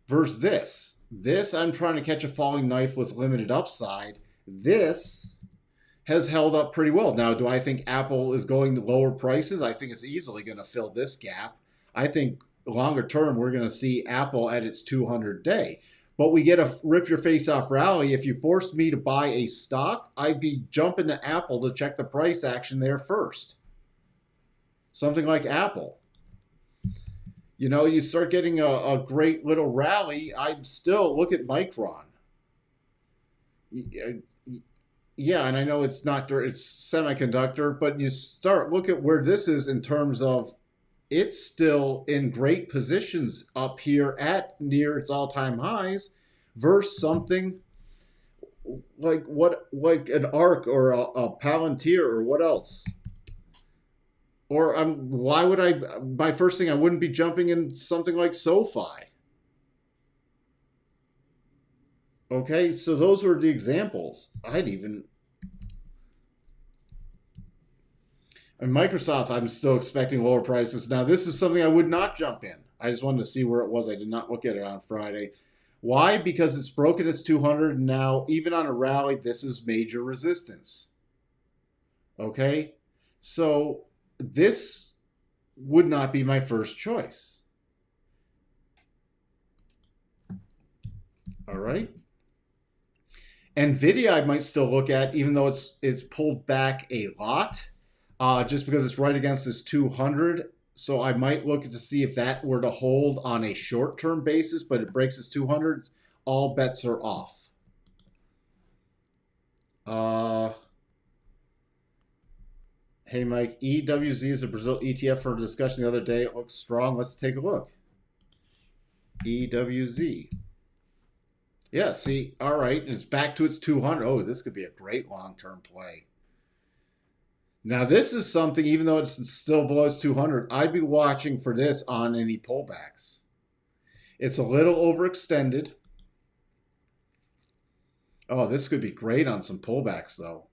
this. This, I'm trying to catch a falling knife with limited upside. This has held up pretty well. Now, do I think Apple is going to lower prices? I think it's easily going to fill this gap. I think longer term, we're going to see Apple at its 200-day. But we get a rip your face off rally. If you forced me to buy a stock, I'd be jumping to Apple to check the price action there first. Something like Apple. You start getting a great little rally. I'd still look at Micron. Yeah, and I know it's semiconductor, but you look at where this is in terms of it's still in great positions up here at near its all-time highs versus something like an ARC or a Palantir or what else? Or why would my first thing, I wouldn't be jumping in something like SoFi. Okay, so those were the examples. And Microsoft, I'm still expecting lower prices. Now, this is something I would not jump in. I just wanted to see where it was. I did not look at it on Friday. Why? Because it's broken its 200. And now, even on a rally, this is major resistance. Okay? So, this would not be my first choice. All right? NVIDIA, I might still look at, even though it's pulled back a lot. Just because it's right against this 200. So I might look to see if that were to hold on a short-term basis, but it breaks this 200, all bets are off. Hey, Mike, EWZ is a Brazil ETF for discussion the other day. It looks strong. Let's take a look. EWZ. Yeah, see, all right. It's back to its 200. Oh, this could be a great long-term play. Now, this is something, even though it's still below its 200, I'd be watching for this on any pullbacks. It's a little overextended. Oh, this could be great on some pullbacks, though.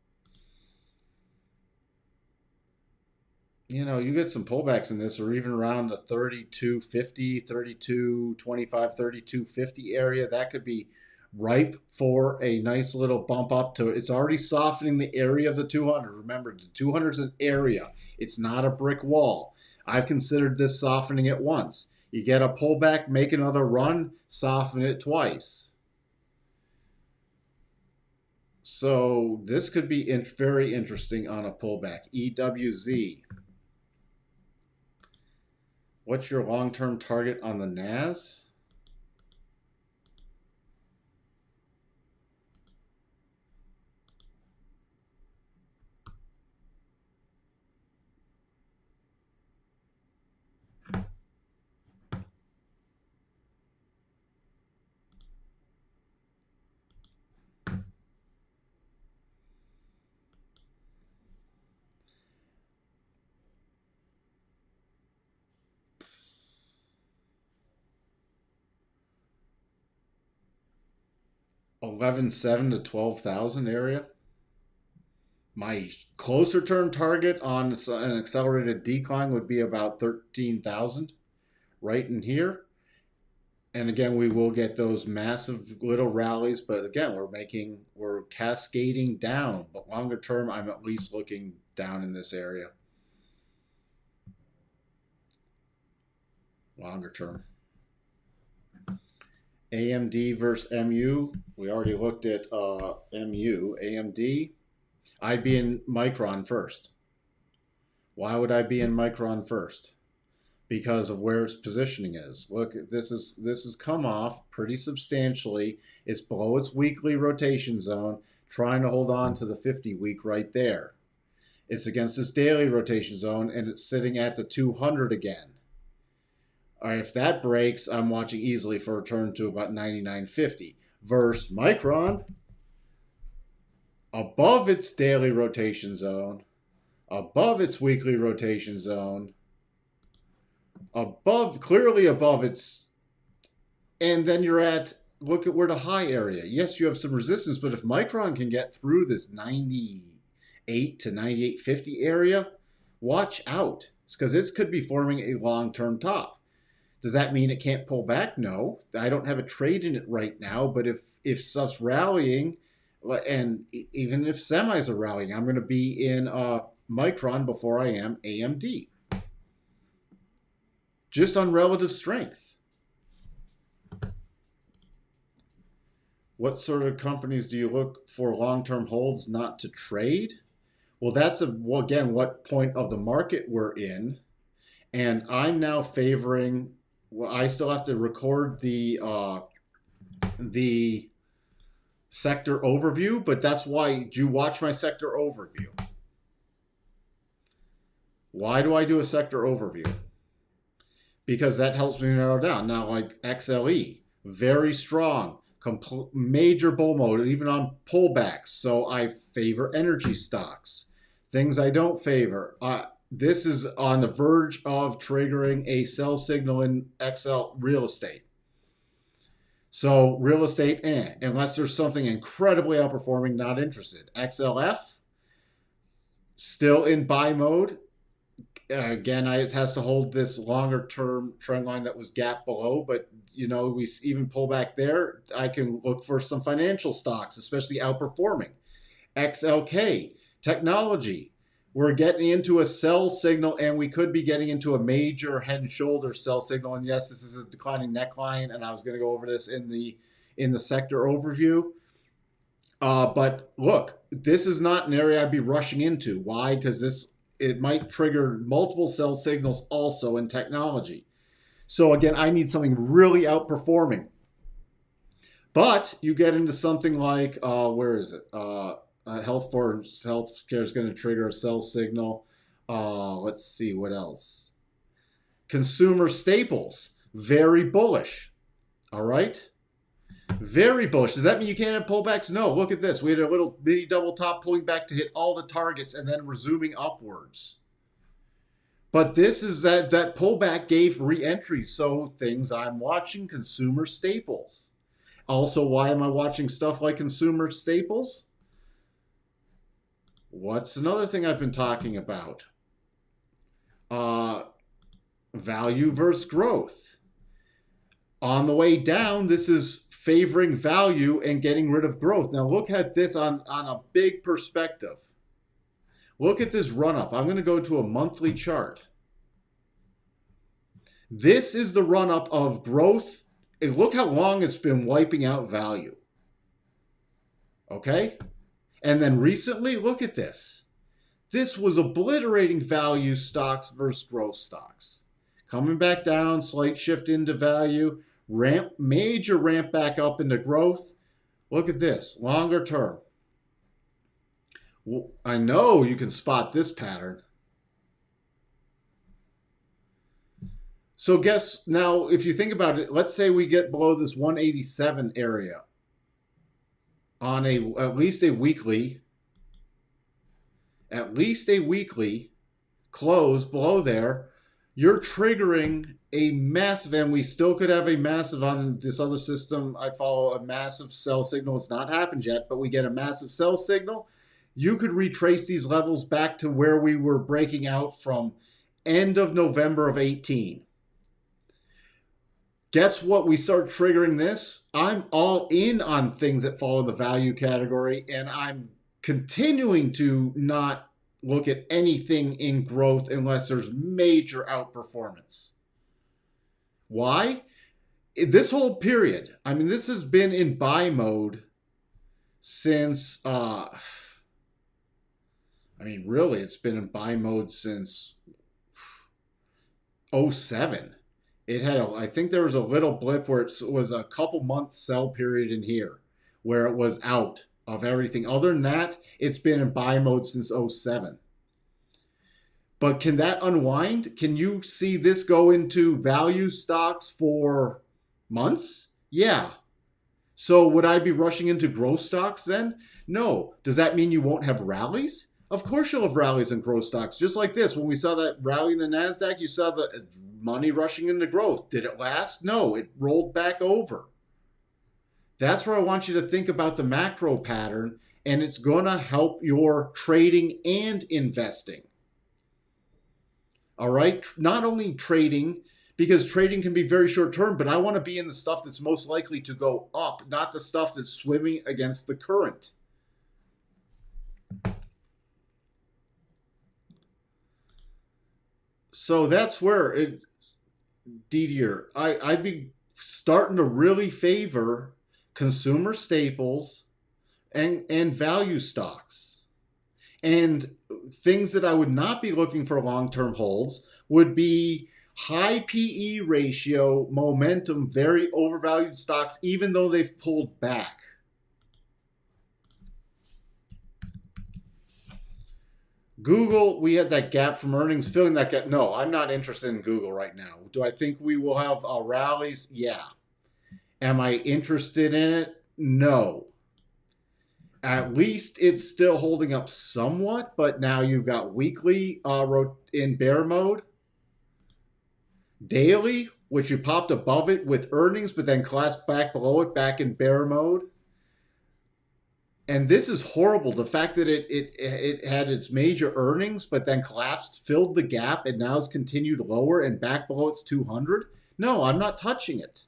You know, you get some pullbacks in this, or even around the 32.50, 32.25, 32.50 area. That could be ripe for a nice little bump up to it. It's already softening the area of the 200. Remember, the 200 is an area. It's not a brick wall. I've considered this softening it once. You get a pullback, make another run, soften it twice. So this could be very interesting on a pullback. EWZ. What's your long-term target on the NAS? $11,700 to 12,000 area. My closer term target on an accelerated decline would be about 13,000 right in here. And again, we will get those massive little rallies, but again, we're cascading down. But longer term, I'm at least looking down in this area. Longer term. AMD versus MU. We already looked at MU. AMD. I'd be in Micron first. Why would I be in Micron first? Because of where its positioning is. Look, this has come off pretty substantially. It's below its weekly rotation zone, trying to hold on to the 50-week right there. It's against this daily rotation zone, and it's sitting at the 200 again. All right, if that breaks, I'm watching easily for a return to about 99.50. Versus Micron, above its daily rotation zone, above its weekly rotation zone, clearly above its, and then you're at, look at where the high area. Yes, you have some resistance, but if Micron can get through this 98 to 98.50 area, watch out, because this could be forming a long-term top. Does that mean it can't pull back? No, I don't have a trade in it right now, but if stuff's rallying, and even if semis are rallying, I'm going to be in Micron before I am AMD. Just on relative strength. What sort of companies do you look for long-term holds not to trade? Well, that's again, what point of the market we're in. And I'm now favoring, well, I still have to record the sector overview, but that's why, do you watch my sector overview? Why do I do a sector overview? Because that helps me narrow down. Now, like XLE, very strong, major bull mode, even on pullbacks. So I favor energy stocks. Things I don't favor. This is on the verge of triggering a sell signal in XL real estate. So real estate, unless there's something incredibly outperforming, not interested. XLF, still in buy mode. Again, it has to hold this longer term trend line that was gap below, but you know, we even pull back there. I can look for some financial stocks, especially outperforming. XLK, technology. We're getting into a sell signal, and we could be getting into a major head and shoulder sell signal. And yes, this is a declining neckline, and I was going to go over this in the sector overview. But look, this is not an area I'd be rushing into. Why? Because it might trigger multiple sell signals also in technology. So again, I need something really outperforming. But you get into something like, where is it? Healthcare is going to trigger a sell signal. Let's see, what else? Consumer staples, very bullish. All right? Very bullish. Does that mean you can't have pullbacks? No. Look at this. We had a little mini double top pulling back to hit all the targets and then resuming upwards. But this is that pullback gave re-entry. So things I'm watching, consumer staples. Also, why am I watching stuff like consumer staples? What's another thing I've been talking about? Uh, Value versus growth. On the way down, this is favoring value and getting rid of growth. Now look at this on a big perspective. Look at this run up. I'm going to go to a monthly chart. This is the run up of growth. And look how long it's been wiping out value. Okay? And then recently, look at this. This was obliterating value stocks versus growth stocks. Coming back down, slight shift into value, major ramp back up into growth. Look at this, longer term. I know you can spot this pattern. So guess now, if you think about it, let's say we get below this 187 area on at least a weekly close below there, you're triggering a massive, and we still could have a massive on this other system. I follow a massive sell signal. It's not happened yet, but we get a massive sell signal. You could retrace these levels back to where we were breaking out from end of November of 18. Guess what? We start triggering this. I'm all in on things that fall in the value category, and I'm continuing to not look at anything in growth unless there's major outperformance. Why? This whole period, I mean, this has been in buy mode since, really, it's been in buy mode since 07. It had, I think there was a little blip where it was a couple months sell period in here where it was out of everything. Other than that, it's been in buy mode since 07. But can that unwind? Can you see this go into value stocks for months? Yeah. So would I be rushing into growth stocks then? No. Does that mean you won't have rallies? Of course you'll have rallies in growth stocks. Just like this. When we saw that rally in the NASDAQ, you saw the money rushing into growth. Did it last? No. It rolled back over. That's where I want you to think about the macro pattern, and it's going to help your trading and investing. All right? Not only trading, because trading can be very short term, but I want to be in the stuff that's most likely to go up, not the stuff that's swimming against the current. So that's where, Didier, I'd be starting to really favor consumer staples and value stocks. And things that I would not be looking for long-term holds would be high PE ratio, momentum, very overvalued stocks, even though they've pulled back. Google, we had that gap from earnings, filling that gap. No, I'm not interested in Google right now. Do I think we will have rallies? Yeah. Am I interested in it? No. At least it's still holding up somewhat, but now you've got weekly in bear mode. Daily, which you popped above it with earnings, but then collapsed back below it, back in bear mode. And this is horrible. The fact that it had its major earnings, but then collapsed, filled the gap, and now it's continued lower and back below its 200. No, I'm not touching it.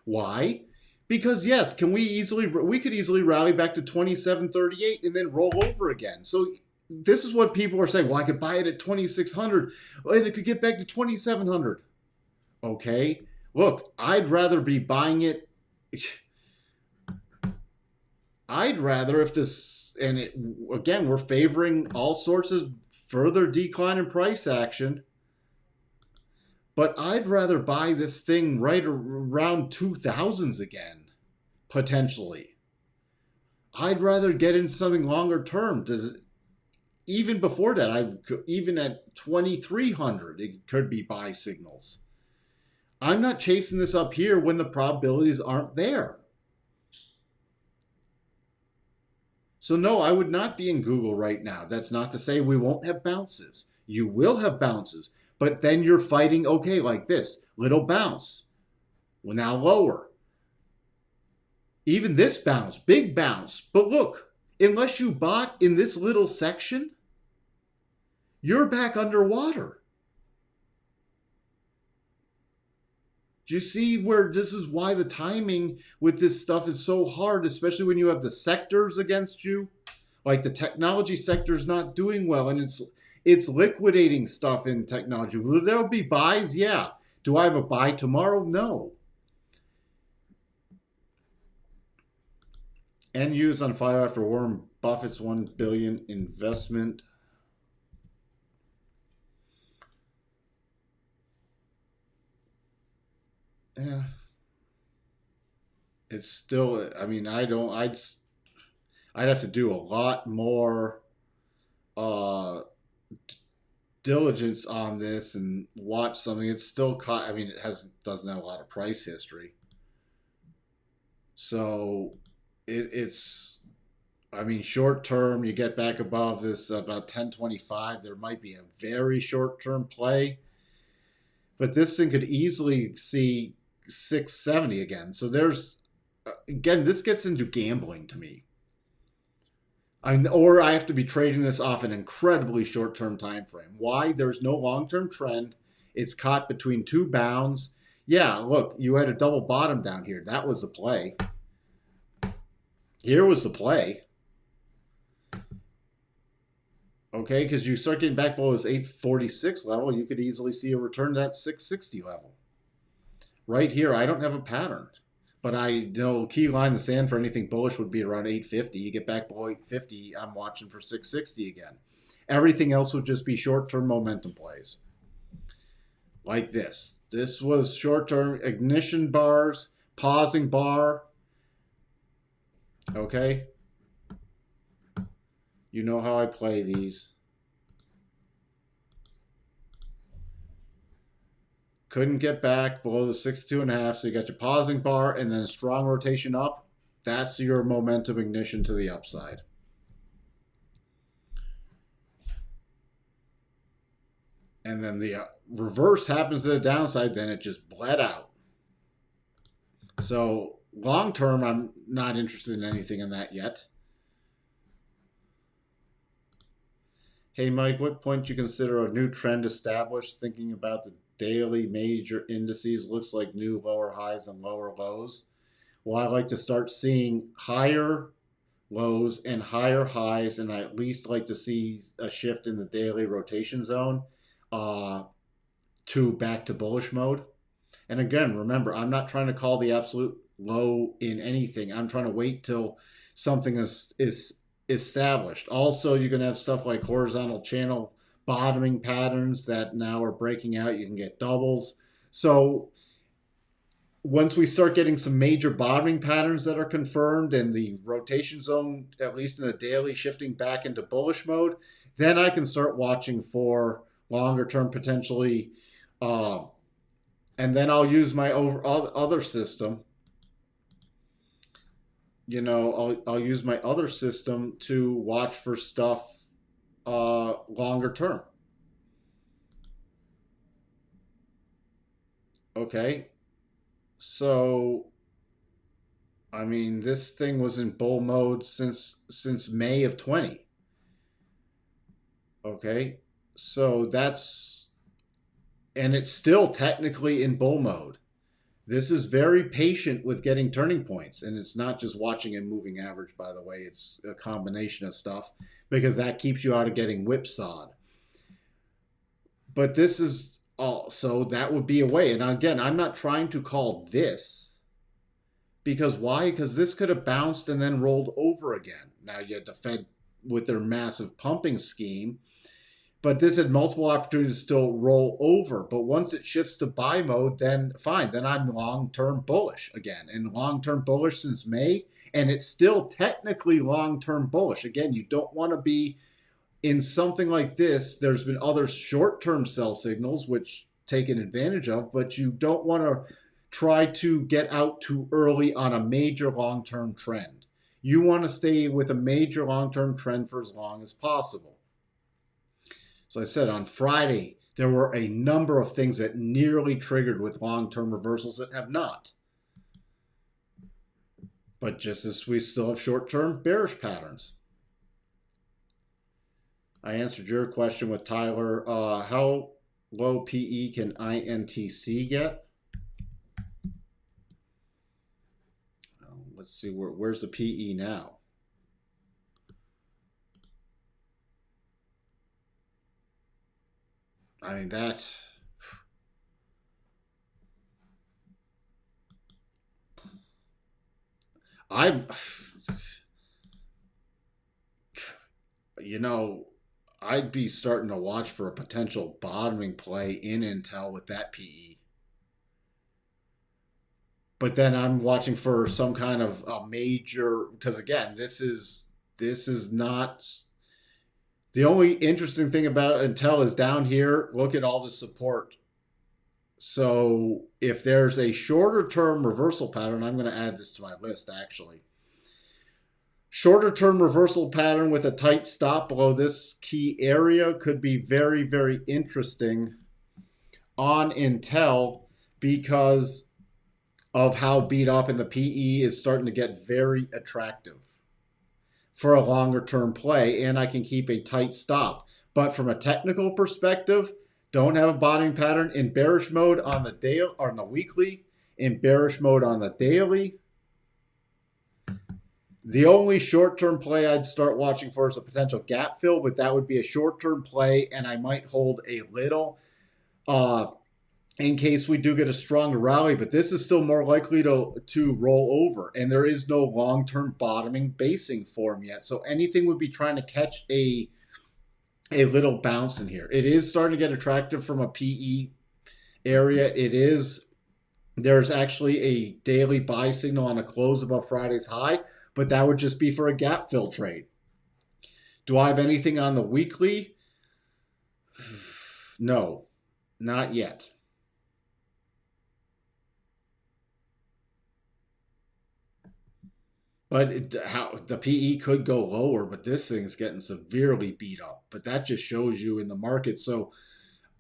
Why? Because yes, we could easily rally back to 27.38 and then roll over again. So this is what people are saying. Well, I could buy it at 2,600 and it could get back to 2,700. Okay, look, I'd rather be buying it. I'd rather if this, and it, again, we're favoring all sorts of further decline in price action. But I'd rather buy this thing right around 2000s again, potentially. I'd rather get in something longer term. Even before that, even at 2300, it could be buy signals. I'm not chasing this up here when the probabilities aren't there. So no, I would not be in Google right now. That's not to say we won't have bounces. You will have bounces, but then you're fighting, okay, like this little bounce. Well, now lower. Even this bounce, big bounce. But look, unless you bought in this little section, you're back underwater. Do you see where this is why the timing with this stuff is so hard, especially when you have the sectors against you? Like the technology sector is not doing well, and it's liquidating stuff in technology. Will there be buys? Yeah. Do I have a buy tomorrow? No. End use on fire after Warren Buffett's $1 billion investment. Yeah. It's still, I mean, I'd have to do a lot more uh diligence on this and watch something. It's still caught, I mean, doesn't have a lot of price history. So it's I mean, short term, you get back above this about 1025, there might be a very short term play, but this thing could easily see 670 again. So there's again, this gets into gambling to me. Or I have to be trading this off an incredibly short-term time frame. Why? There's no long-term trend. It's caught between two bounds. Yeah, look, you had a double bottom down here. That was the play. Here was the play. Okay, because you start getting back below this 846 level, you could easily see a return to that 660 level. Right here, I don't have a pattern. But I know key line in the sand for anything bullish would be around 850. You get back below 850, I'm watching for 660 again. Everything else would just be short-term momentum plays. Like this. This was short-term ignition bars, pausing bar. Okay? You know how I play these. Couldn't get back below the 62.5, so you got your pausing bar and then a strong rotation up. That's your momentum ignition to the upside. And then the reverse happens to the downside, then it just bled out. So long term, I'm not interested in anything in that yet. Hey, Mike, what point do you consider a new trend established? Thinking about the daily major indices, looks like new lower highs and lower lows. Well, I like to start seeing higher lows and higher highs, and I at least like to see a shift in the daily rotation zone to back to bullish mode. And again, remember, I'm not trying to call the absolute low in anything. I'm trying to wait till something is established. Also, you're going to have stuff like horizontal channel bottoming patterns that now are breaking out. You can get doubles. So once we start getting some major bottoming patterns that are confirmed and the rotation zone, at least in the daily, shifting back into bullish mode, then I can start watching for longer term potentially. And then I'll use my other system. You know, I'll use my other system to watch for stuff longer term. Okay, so I mean, this thing was in bull mode since May of 20. Okay, so and it's still technically in bull mode. This is very patient with getting turning points, and it's not just watching a moving average, by the way. It's a combination of stuff because that keeps you out of getting whipsawed. But this is also, that would be a way. And again, I'm not trying to call this because why? Because this could have bounced and then rolled over again. Now you had the Fed with their massive pumping scheme, but this had multiple opportunities to still roll over. But once it shifts to buy mode, then fine. Then I'm long-term bullish again. And long-term bullish since May. And it's still technically long-term bullish. Again, you don't want to be in something like this. There's been other short-term sell signals which taken advantage of. But you don't want to try to get out too early on a major long-term trend. You want to stay with a major long-term trend for as long as possible. So I said on Friday, there were a number of things that nearly triggered with long-term reversals that have not. But just as we still have short-term bearish patterns. I answered your question with Tyler. How low PE can INTC get? Let's see, where's the PE now? I mean, you know, I'd be starting to watch for a potential bottoming play in Intel with that PE. But then I'm watching for some kind of a major, because again, this is not the only interesting thing about Intel is down here. Look at all the support. So if there's a shorter term reversal pattern, I'm going to add this to my list actually. Shorter term reversal pattern with a tight stop below this key area could be very, very interesting on Intel because of how beat up, and the PE is starting to get very attractive for a longer term play, and I can keep a tight stop. But from a technical perspective, don't have a bottoming pattern in bearish mode on the daily or on the weekly, in bearish mode on the daily. The only short-term play I'd start watching for is a potential gap fill, but that would be a short-term play, and I might hold a little in case we do get a stronger rally, but this is still more likely to roll over, and there is no long-term bottoming basing form yet. So anything would be trying to catch a little bounce in here. It is starting to get attractive from a PE area. There's actually a daily buy signal on a close above Friday's high, but that would just be for a gap fill trade. Do I have anything on the weekly? No, not yet. But the PE could go lower, but this thing's getting severely beat up. But that just shows you in the market. So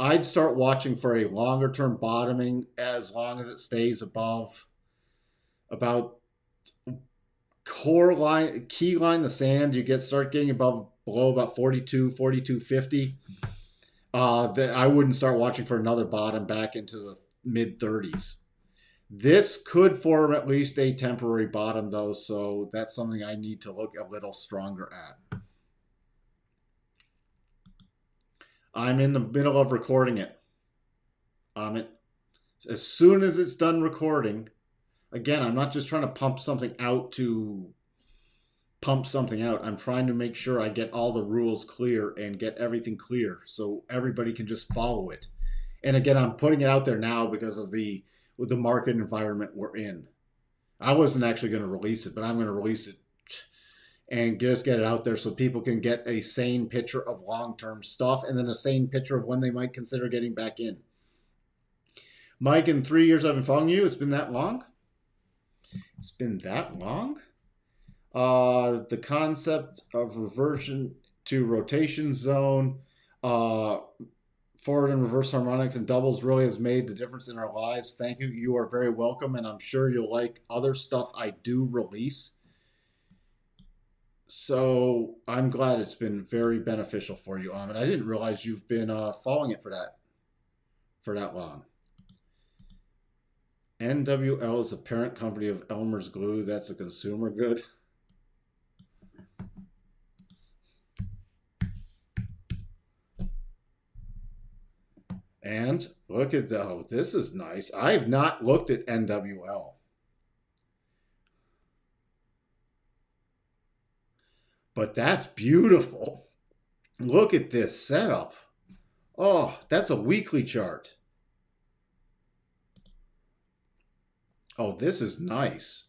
I'd start watching for a longer term bottoming as long as it stays above about core line, key line, the sand. You start getting below about 42, 42.50. That I wouldn't start watching for another bottom back into the mid 30s. This could form at least a temporary bottom, though, so that's something I need to look a little stronger at. I'm in the middle of recording it. As soon as it's done recording, again, I'm not just trying to pump something out to pump something out. I'm trying to make sure I get all the rules clear and get everything clear so everybody can just follow it. And again, I'm putting it out there now because of the market environment we're in. I wasn't actually going to release it, but I'm going to release it and just get it out there so people can get a sane picture of long-term stuff and then a sane picture of when they might consider getting back in. Mike, in 3 years I've been following you. It's been that long? It's been that long? The concept of reversion to rotation zone, forward and reverse harmonics and doubles really has made the difference in our lives. Thank you. You are very welcome, and I'm sure you'll like other stuff I do release. So I'm glad it's been very beneficial for you, Ahmed. I didn't realize you've been following it for that long. NWL is a parent company of Elmer's Glue. That's a consumer good. And look at this is nice. I've not looked at NWL. But that's beautiful. Look at this setup. Oh, that's a weekly chart. Oh, this is nice.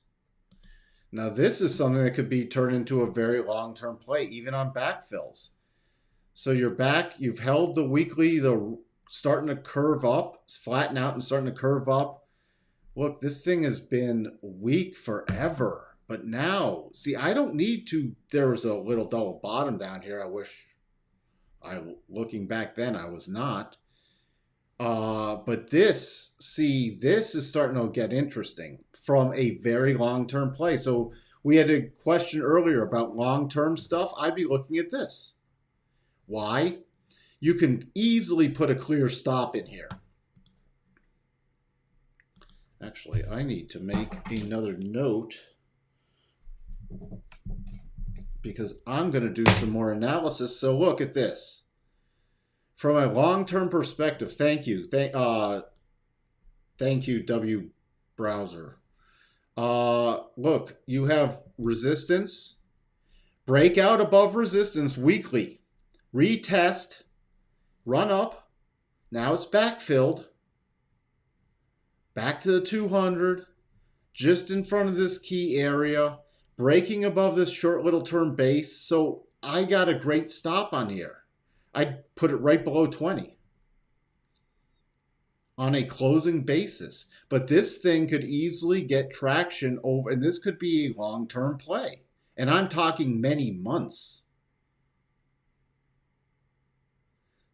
Now, this is something that could be turned into a very long-term play, even on backfills. So you're back. You've held the weekly, starting to curve up, flatten out and starting to curve up. Look, this thing has been weak forever. But now, see, I don't need to. There was a little double bottom down here. I wish Looking back then, I was not. But this, see, this is starting to get interesting from a very long-term play. So we had a question earlier about long-term stuff. I'd be looking at this. Why? You can easily put a clear stop in here. Actually, I need to make another note because I'm going to do some more analysis. So look at this. From a long-term perspective, thank you. Thank you, W browser. Look, you have resistance, breakout above resistance weekly, retest, run up. Now it's backfilled. Back to the 200, just in front of this key area, breaking above this short little term base. So I got a great stop on here. I'd put it right below 20 on a closing basis. But this thing could easily get traction over, and this could be a long-term play. And I'm talking many months.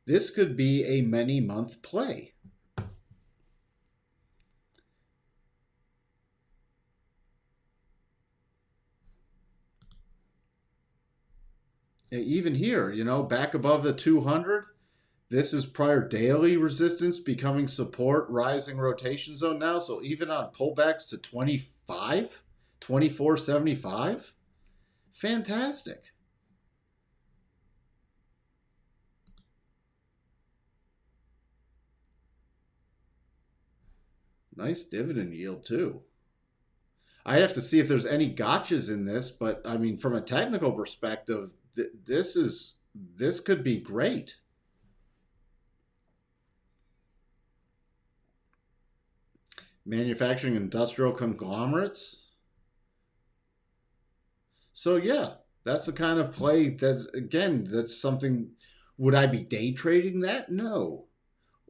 This could be a many-month play. Even here, you know, back above the 200, this is prior daily resistance becoming support, rising rotation zone now. So even on pullbacks to 25, 24.75, fantastic. Nice dividend yield too. I have to see if there's any gotchas in this, but I mean, from a technical perspective, this could be great. Manufacturing industrial conglomerates. So yeah, that's the kind of play that's something. Would I be day trading that? No.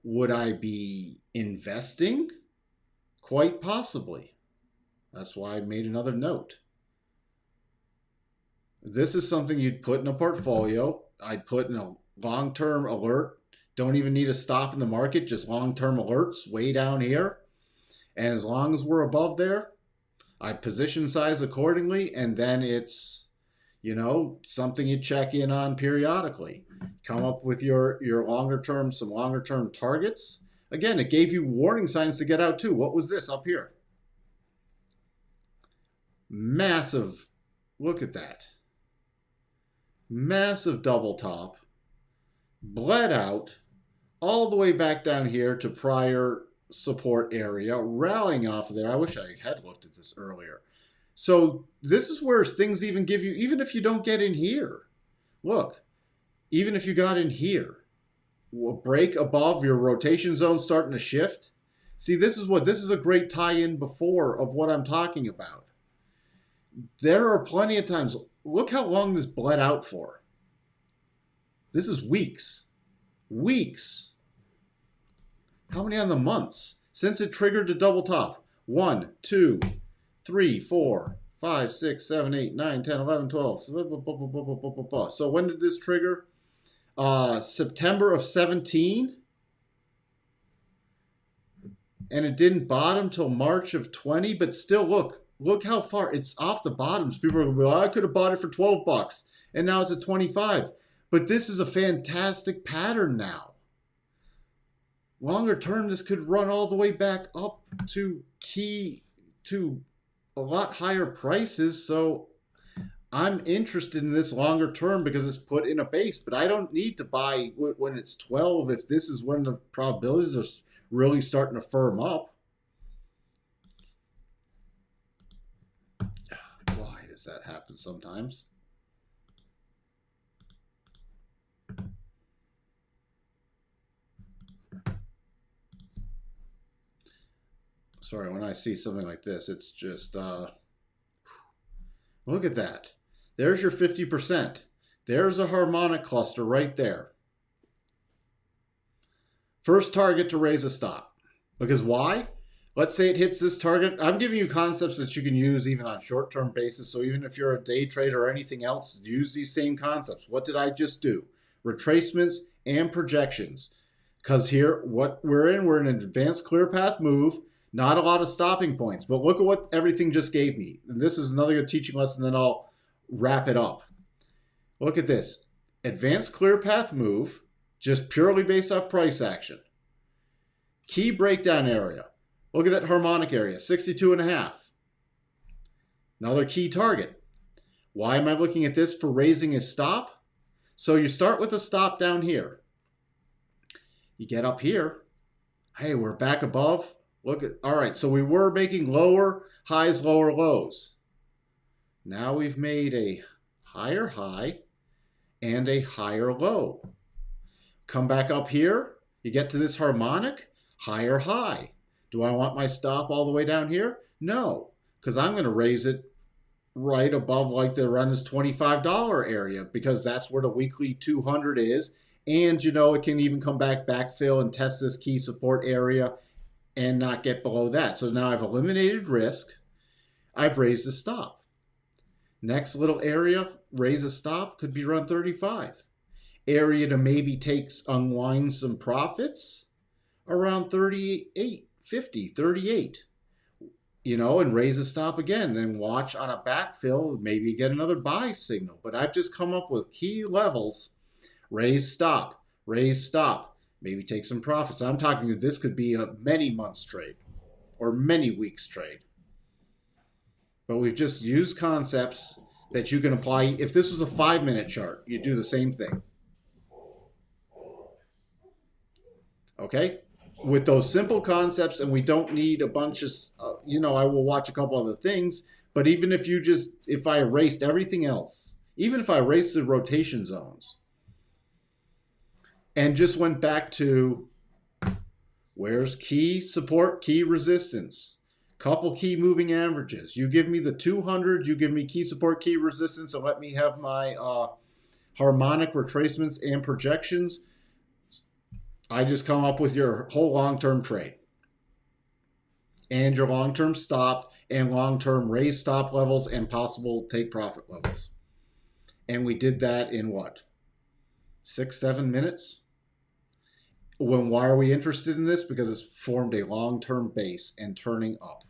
Would I be investing? Quite possibly. That's why I made another note. This is something you'd put in a portfolio. I'd put in a long-term alert. Don't even need a stop in the market, just long-term alerts way down here. And as long as we're above there, I position size accordingly, and then it's, you know, something you check in on periodically. Come up with your some longer term targets. Again, it gave you warning signs to get out too. What was this up here? Massive, look at that. Massive double top, bled out all the way back down here to prior support area, rallying off of there. I wish I had looked at this earlier. So this is where things even give you, even if you don't get in here. Look, even if you got in here, a break above your rotation zone starting to shift. See, this is a great tie-in before of what I'm talking about. There are plenty of times. Look how long this bled out for. This is weeks. Weeks. How many on the months? Since it triggered the double top. 1, 2, 3, 4, 5, 6, 7, 8, 9, 10, 11, 12. So when did this trigger? September of 17. And it didn't bottom till March of 20. But still, look how far it's off the bottoms. People are going to be like, I could have bought it for 12 bucks. And now it's at 25. But this is a fantastic pattern now. Longer term, this could run all the way back up to a lot higher prices. So I'm interested in this longer term because it's put in a base. But I don't need to buy when it's 12 if this is when the probabilities are really starting to firm up. Why does that happen sometimes? Sorry, when I see something like this, it's just, look at that. There's your 50%. There's a harmonic cluster right there. First target to raise a stop. Because why? Let's say it hits this target. I'm giving you concepts that you can use even on short-term basis. So even if you're a day trader or anything else, use these same concepts. What did I just do? retracements, and projections. Because here, what we're in an advanced clear path move, not a lot of stopping points. But look at what everything just gave me. And this is another good teaching lesson, then I'll wrap it up. Look at this. Advanced clear path move, just purely based off price action. Key breakdown area. Look at that harmonic area, 62.5. Another key target. Why am I looking at this? For raising a stop. So you start with a stop down here. You get up here. Hey, we're back above. Look at, all right, so we were making lower highs, lower lows. Now we've made a higher high and a higher low. Come back up here. You get to this harmonic, higher high. Do I want my stop all the way down here? No, because I'm going to raise it right above like the around this $25 area because that's where the weekly 200 is. And, you know, it can even come back, backfill, and test this key support area and not get below that. So now I've eliminated risk. I've raised a stop. Next little area, raise a stop, could be around 35. Area to maybe unwind some profits, around 38, 50, 38. You know, and raise a stop again. Then watch on a backfill, maybe get another buy signal. But I've just come up with key levels. Raise stop, maybe take some profits. I'm talking that this could be a many months trade or many weeks trade. But we've just used concepts that you can apply. If this was a 5-minute chart, you'd do the same thing. Okay? With those simple concepts, and we don't need a bunch of, you know, I will watch a couple other things, but even if I erased everything else, even if I erased the rotation zones, and just went back to where's key support, key resistance, couple key moving averages. You give me the 200, you give me key support, key resistance, and let me have my harmonic retracements and projections. I just come up with your whole long-term trade and your long-term stop and long-term raise stop levels and possible take profit levels. And we did that in what? 6-7 minutes? Why are we interested in this? Because it's formed a long-term base and turning up.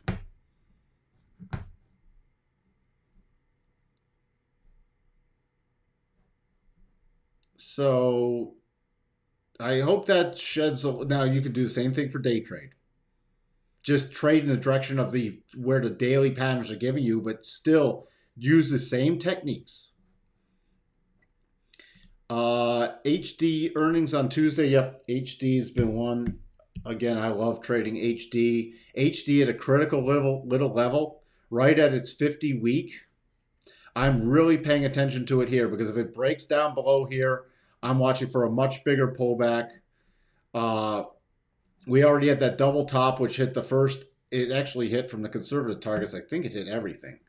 So I hope that sheds now you could do the same thing for day trade. Just trade in the direction of where the daily patterns are giving you, but still use the same techniques. HD earnings on Tuesday. Yep, HD has been one. Again, I love trading HD. HD at a critical level, right at its 50-week. I'm really paying attention to it here because if it breaks down below here, I'm watching for a much bigger pullback. We already had that double top, which hit the first. It actually hit from the conservative targets. I think it hit everything.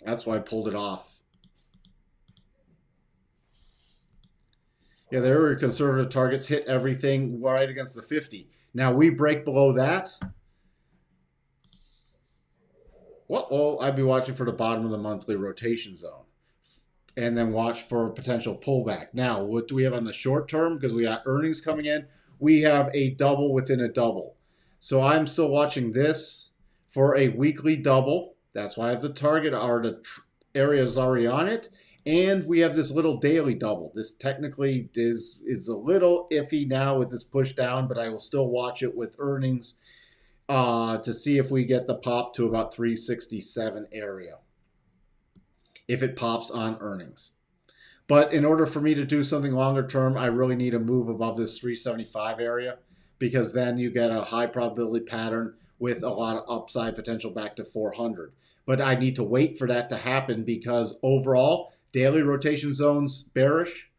That's why I pulled it off. Yeah, there were conservative targets, hit everything right against the 50. Now we break below that. Well, I'd be watching for the bottom of the monthly rotation zone. And then watch for a potential pullback. Now, what do we have on the short term? Because we got earnings coming in. We have a double within a double. So I'm still watching this for a weekly double. That's why I have the target, or the area is already on it. And we have this little daily double. This technically is a little iffy now with this push down, but I will still watch it with earnings to see if we get the pop to about 367 area. If it pops on earnings. But in order for me to do something longer term, I really need to move above this 375 area because then you get a high probability pattern with a lot of upside potential back to 400. But I need to wait for that to happen because overall, daily rotation zones bearish,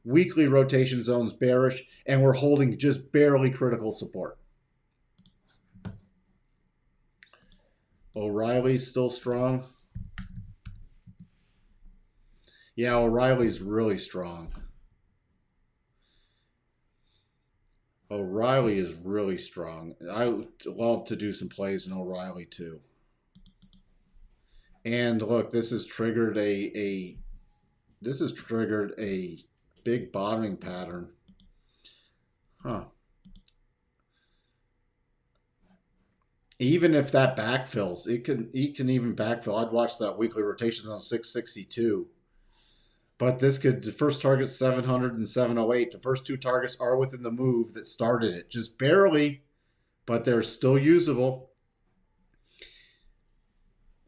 weekly rotation zones bearish, and we're holding just barely critical support. O'Reilly's still strong. Yeah, O'Reilly's really strong. O'Reilly is really strong. I would love to do some plays in O'Reilly too. And look, this has triggered a big bottoming pattern. Huh. Even if that backfills, it can even backfill. I'd watch that weekly rotations on 662. But this could, the first target 700 and 708. The first two targets are within the move that started it. Just barely, but they're still usable.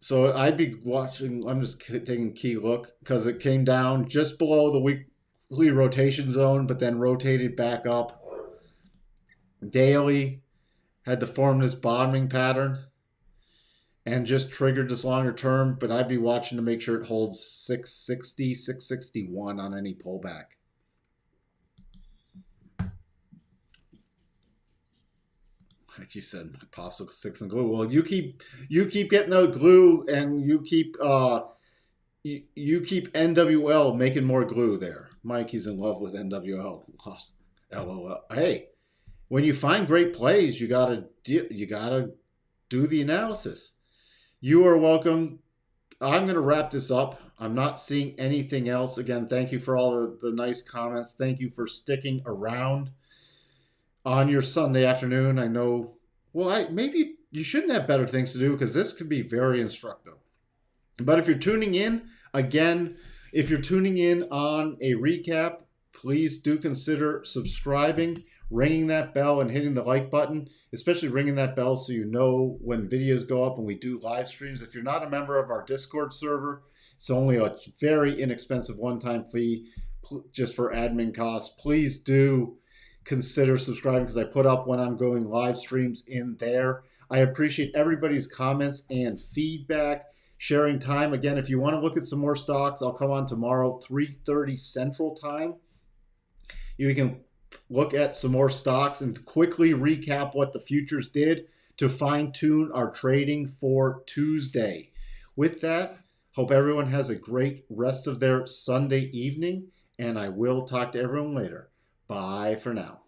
So I'd be watching, I'm just taking a key look because it came down just below the weekly rotation zone, but then rotated back up. Daily had to form this bottoming pattern and just triggered this longer term, but I'd be watching to make sure it holds 660, 661 on any pullback. Like you said, my popsicle sticks and glue. Well, you keep getting the glue, and you keep NWL making more glue there. Mike, he's in love with NWL. LOL. Hey, when you find great plays, you gotta do the analysis. You are welcome. I'm going to wrap this up. I'm not seeing anything else. Again, thank you for all the nice comments. Thank you for sticking around on your Sunday afternoon. I know, well, maybe you shouldn't have better things to do because this could be very instructive. But if you're tuning in, again, if you're tuning in on a recap, please do consider subscribing, ringing that bell, and hitting the like button, especially ringing that bell so you know when videos go up and we do live streams. If you're not a member of our Discord server, it's only a very inexpensive one-time fee just for admin costs. Please do consider subscribing because I put up when I'm going live streams in there. I appreciate everybody's comments and feedback, sharing time. Again, if you want to look at some more stocks, I'll come on tomorrow, 3:30 Central Time. You can look at some more stocks and quickly recap what the futures did to fine-tune our trading for Tuesday. With that, hope everyone has a great rest of their Sunday evening, and I will talk to everyone later. Bye for now.